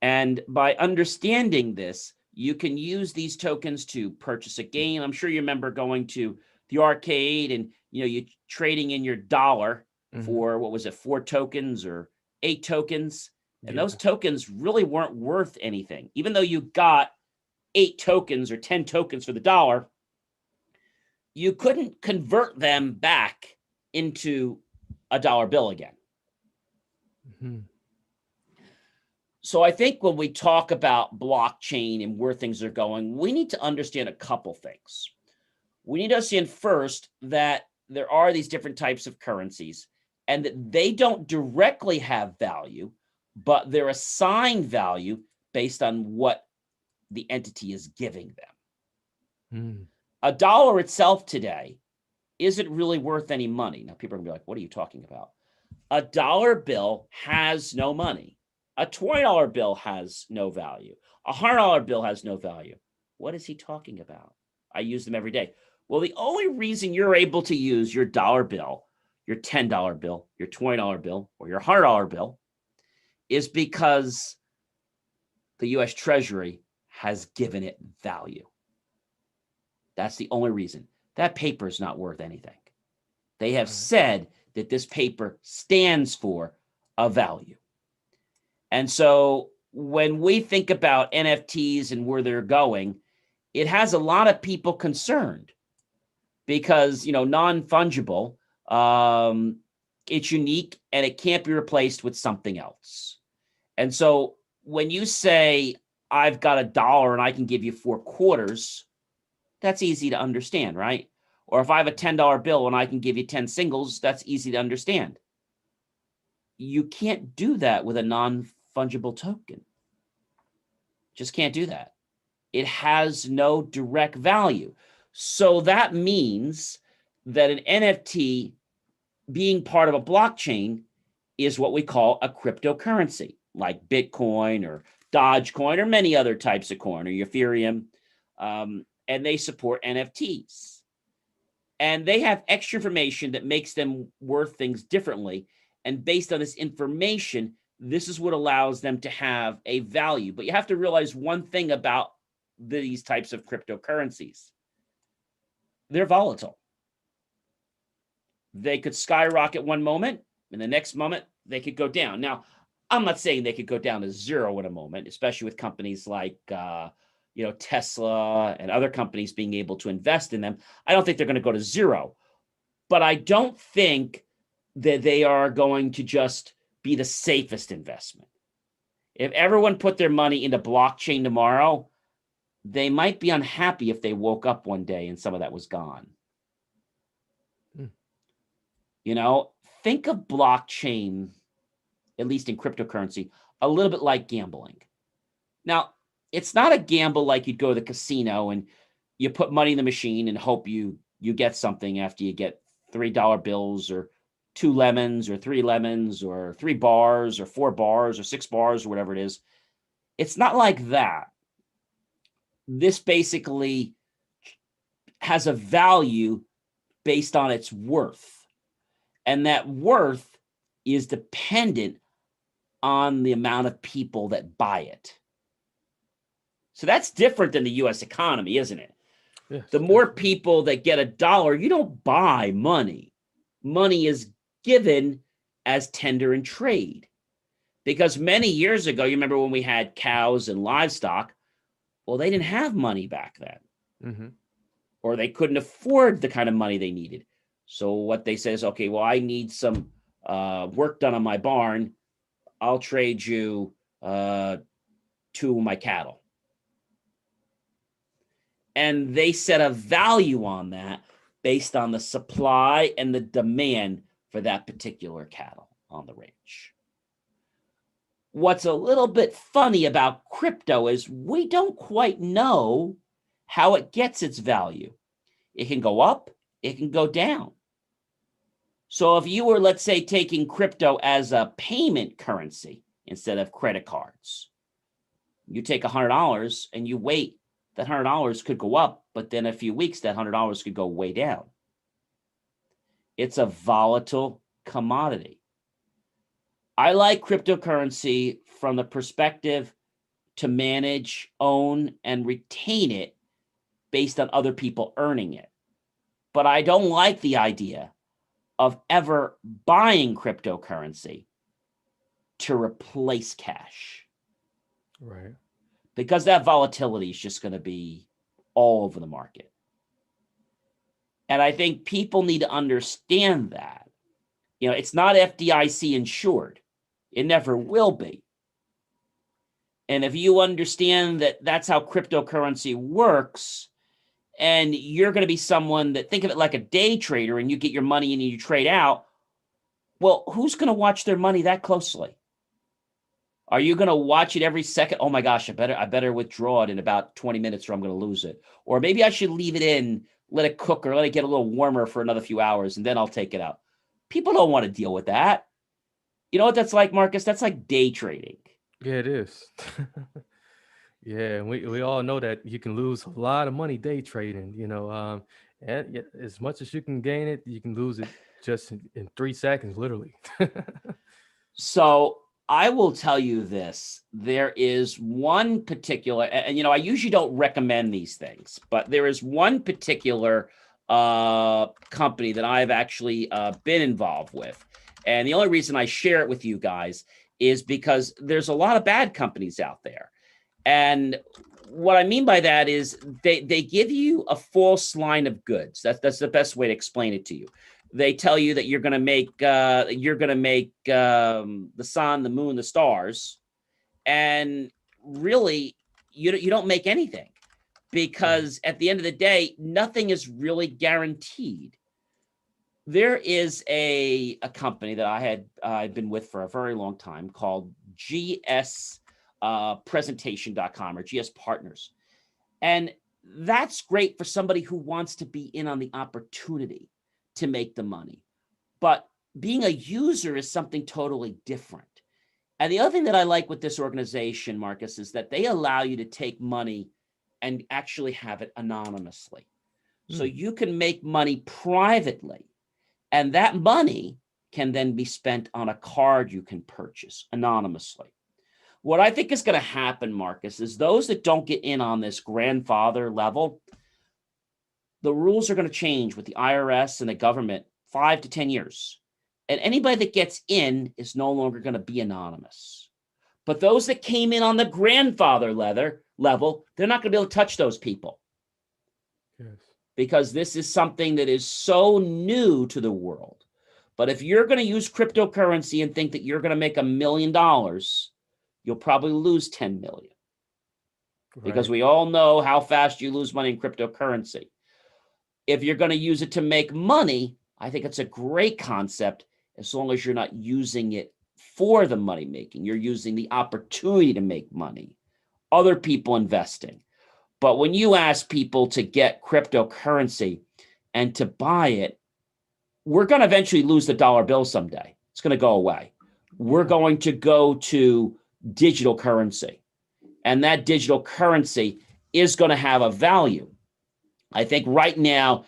And by understanding this, you can use these tokens to purchase a game. I'm sure you remember going to the arcade and you trading in your dollar for, what was it, 4 tokens or 8 tokens. And those tokens really weren't worth anything. Even though you got 8 tokens or 10 tokens for the dollar, you couldn't convert them back into a dollar bill again. Mm-hmm. So I think when we talk about blockchain and where things are going, we need to understand a couple things. We need to understand first that there are these different types of currencies and that they don't directly have value, but they're assigned value based on what the entity is giving them. A dollar itself today isn't really worth any money. Now, people are gonna be like, what are you talking about? A dollar bill has no money. A $20 bill has no value. A $100 bill has no value. What is he talking about? I use them every day. Well, the only reason you're able to use your dollar bill, your $10 bill, your $20 bill, or your $100 bill is because the U.S. Treasury has given it value. That's the only reason. That paper is not worth anything. They have said that this paper stands for a value. And so when we think about NFTs and where they're going, it has a lot of people concerned because, non-fungible, it's unique and it can't be replaced with something else. And so when you say, I've got $1 and I can give you 4 quarters, that's easy to understand, right? Or if I have a $10 bill and I can give you 10 singles, that's easy to understand. You can't do that with a non-fungible token. Just can't do that. It has no direct value. So that means that an NFT being part of a blockchain is what we call a cryptocurrency, like Bitcoin or Dogecoin or many other types of coin or Ethereum. And they support NFTs. And they have extra information that makes them worth things differently. And based on this information, this is what allows them to have a value. But you have to realize one thing about these types of cryptocurrencies. They're volatile. They could skyrocket one moment, and the next moment they could go down. Now, I'm not saying they could go down to zero in a moment, especially with companies like Tesla and other companies being able to invest in them. I don't think they're going to go to zero, but I don't think that they are going to just be the safest investment. If everyone put their money into blockchain tomorrow, they might be unhappy if they woke up one day and some of that was gone. Think of blockchain, at least in cryptocurrency, a little bit like gambling. Now, it's not a gamble like you'd go to the casino and you put money in the machine and hope you get something after you get $3 bills or 2 lemons or 3 lemons or 3 bars or 4 bars or 6 bars or whatever it is. It's not like that. This basically has a value based on its worth. And that worth is dependent on the amount of people that buy it. So that's different than the U.S. economy, isn't it? Yes, the more people that get $1, you don't buy money. Money is given as tender and trade. Because many years ago, you remember when we had cows and livestock, well, they didn't have money back then. Mm-hmm. Or they couldn't afford the kind of money they needed. So what they say is, okay, well, I need some work done on my barn. I'll trade you 2 of my cattle. And they set a value on that based on the supply and the demand for that particular cattle on the range. What's a little bit funny about crypto is we don't quite know how it gets its value. It can go up, it can go down. So if you were, let's say, taking crypto as a payment currency instead of credit cards, you take $100 and you wait, that $100 could go up, but then in a few weeks, that $100 could go way down. It's a volatile commodity. I like cryptocurrency from the perspective to manage, own, and retain it based on other people earning it. But I don't like the idea of ever buying cryptocurrency to replace cash. Right. Because that volatility is just going to be all over the market. And I think people need to understand that. It's not FDIC insured. It never will be. And if you understand that that's how cryptocurrency works, and you're going to be someone that, think of it like a day trader, and you get your money in and you trade out, well, who's going to watch their money that closely? Are you going to watch it every second? Oh my gosh, I better withdraw it in about 20 minutes or I'm going to lose it. Or maybe I should leave it in, let it cook, or let it get a little warmer for another few hours, and then I'll take it out. People don't want to deal with that. You know what that's like, Marcus? That's like day trading. Yeah, it is. Yeah, and we all know that you can lose a lot of money day trading, and as much as you can gain it, you can lose it just in 3 seconds, literally. So I will tell you this. There is one particular, and I usually don't recommend these things, but there is one particular company that I've actually been involved with. And the only reason I share it with you guys is because there's a lot of bad companies out there. And what I mean by that is they give you a false line of goods. That's the best way to explain it to you. They tell you that you're going to make the sun, the moon, the stars, and really you don't make anything, because at the end of the day, nothing is really guaranteed. There is a company that I've been with for a very long time called GS presentation.com or GS Partners. And that's great for somebody who wants to be in on the opportunity to make the money. But being a user is something totally different. And the other thing that I like with this organization, Marcus, is that they allow you to take money and actually have it anonymously. So you can make money privately, and that money can then be spent on a card you can purchase anonymously. What I think is going to happen, Marcus, is those that don't get in on this grandfather level, the rules are going to change with the IRS and the government 5 to 10 years. And anybody that gets in is no longer going to be anonymous. But those that came in on the grandfather level, they're not going to be able to touch those people. Yes. Because this is something that is so new to the world. But if you're going to use cryptocurrency and think that you're going to make $1 million, you'll probably lose 10 million. Because we all know how fast you lose money in cryptocurrency. If you're going to use it to make money, I think it's a great concept as long as you're not using it for the money making. You're using the opportunity to make money, other people investing. But when you ask people to get cryptocurrency and to buy it, we're going to eventually lose the dollar bill someday. It's going to go away. We're going to go to digital currency. And that digital currency is going to have a value. I think right now,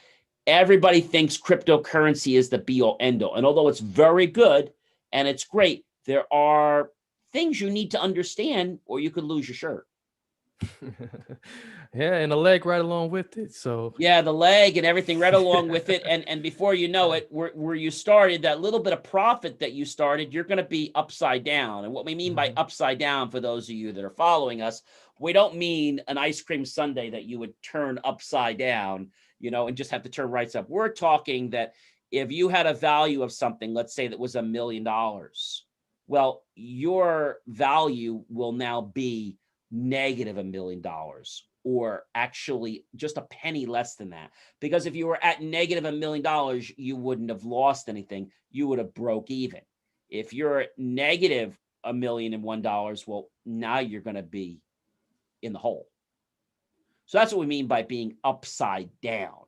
everybody thinks cryptocurrency is the be-all, end-all. And although it's very good and it's great, there are things you need to understand or you could lose your shirt. Yeah, and a leg right along with it. So yeah, the leg and everything right along with it. And before you know it, where you started, that little bit of profit that you started, you're going to be upside down. And what we mean by upside down, for those of you that are following us, we don't mean an ice cream sundae that you would turn upside down, and just have to turn right up. We're talking that if you had a value of something, let's say that was $1 million, well, your value will now be negative $1 million, or actually just a penny less than that. Because if you were at negative $1 million, you wouldn't have lost anything. You would have broke even. If you're at negative $1,001, well, now you're going to be in the hole. So that's what we mean by being upside down.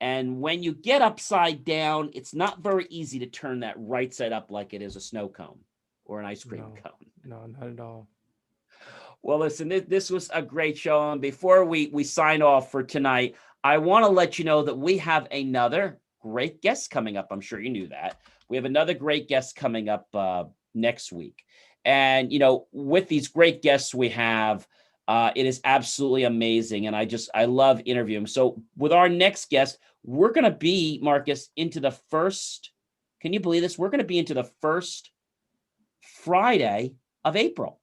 And when you get upside down, it's not very easy to turn that right side up like it is a snow cone or an ice cream cone. No, not at all. Well, listen, this was a great show. And before we sign off for tonight, I want to let you know that we have another great guest coming up. I'm sure you knew that. We have another great guest coming up next week. And, with these great guests we have, it is absolutely amazing. And I love interviewing. So with our next guest, we're going to be, Marcus, into the first, can you believe this? We're going to be into the first Friday of April.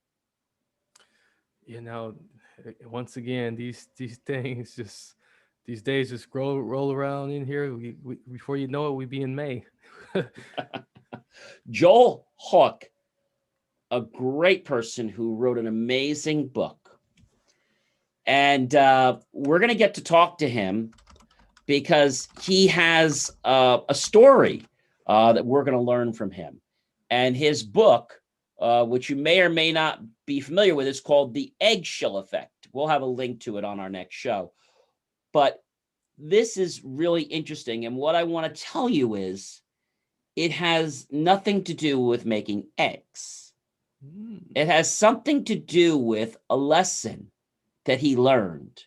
Once again, these things these days just roll around in here. We before you know it, we be in May. Joel Hawk, a great person who wrote an amazing book. And we're going to get to talk to him because he has a story that we're going to learn from him. And his book, which you may or may not be familiar with, is called The Eggshell Effect. We'll have a link to it on our next show. But this is really interesting. And what I want to tell you is it has nothing to do with making eggs. It has something to do with a lesson that he learned.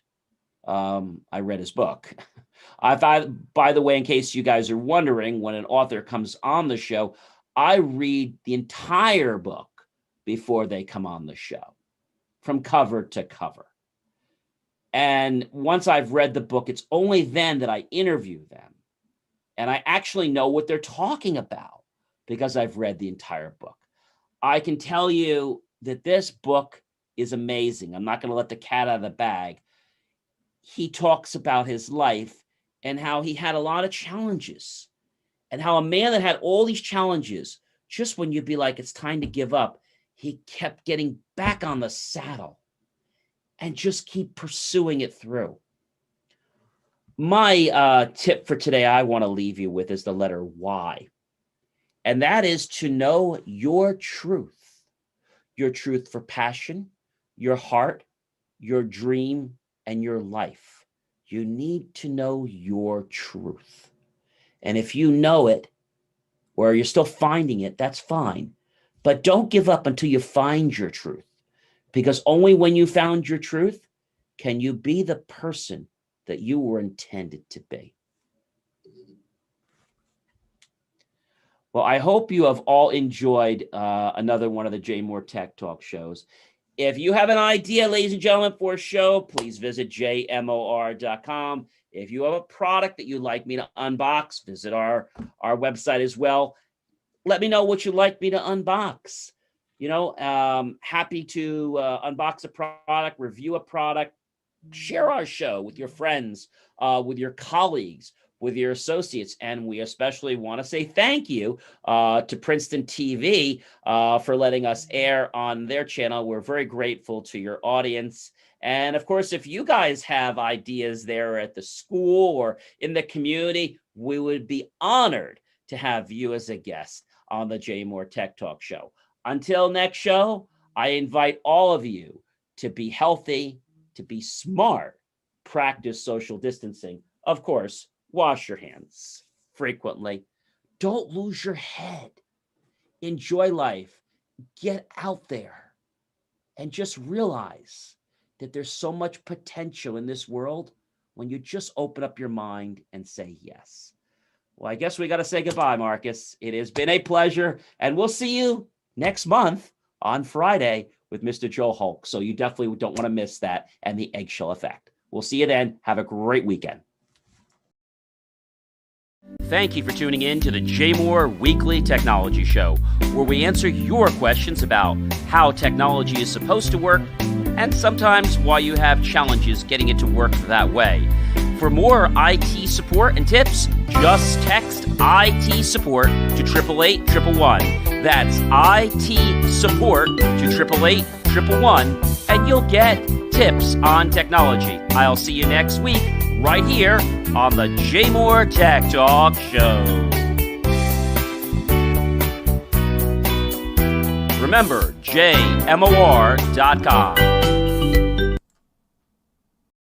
I read his book. By the way, in case you guys are wondering, when an author comes on the show, I read the entire book before they come on the show, from cover to cover. And once I've read the book, it's only then that I interview them. And I actually know what they're talking about because I've read the entire book. I can tell you that this book is amazing. I'm not going to let the cat out of the bag. He talks about his life and how he had a lot of challenges, and how a man that had all these challenges, just when you'd be like, it's time to give up, he kept getting back on the saddle and just keep pursuing it through. My tip for today I want to leave you with is the letter Y. And that is to know your truth for passion, your heart, your dream, and your life. You need to know your truth. And if you know it, or you're still finding it, that's fine. But don't give up until you find your truth. Because only when you found your truth can you be the person that you were intended to be. Well, I hope you have all enjoyed another one of the Jay Moore Tech Talk shows. If you have an idea, ladies and gentlemen, for a show, please visit jmor.com. If you have a product that you'd like me to unbox, visit our website as well. Let me know what you'd like me to unbox. Happy to unbox a product, review a product, share our show with your friends, with your colleagues, with your associates. And we especially want to say thank you to Princeton TV for letting us air on their channel. We're very grateful to your audience. And of course, if you guys have ideas there at the school or in the community, we would be honored to have you as a guest on the Jay Moore Tech Talk show. Until next show, I invite all of you to be healthy, to be smart, practice social distancing. Of course, wash your hands frequently. Don't lose your head. Enjoy life. Get out there and just realize that there's so much potential in this world when you just open up your mind and say yes. Well, I guess we got to say goodbye, Marcus. It has been a pleasure, and we'll see you next month on Friday with Mr. Joe Hulk. So you definitely don't want to miss that and the eggshell effect. We'll see you then. Have a great weekend. Thank you for tuning in to the Jay Moore Weekly Technology Show, where we answer your questions about how technology is supposed to work and sometimes why you have challenges getting it to work that way. For more IT support and tips, just text IT support to 888-111. That's IT support to 888-111, and you'll get tips on technology. I'll see you next week right here on the Jay Moore Tech Talk Show. Remember, jmor.com.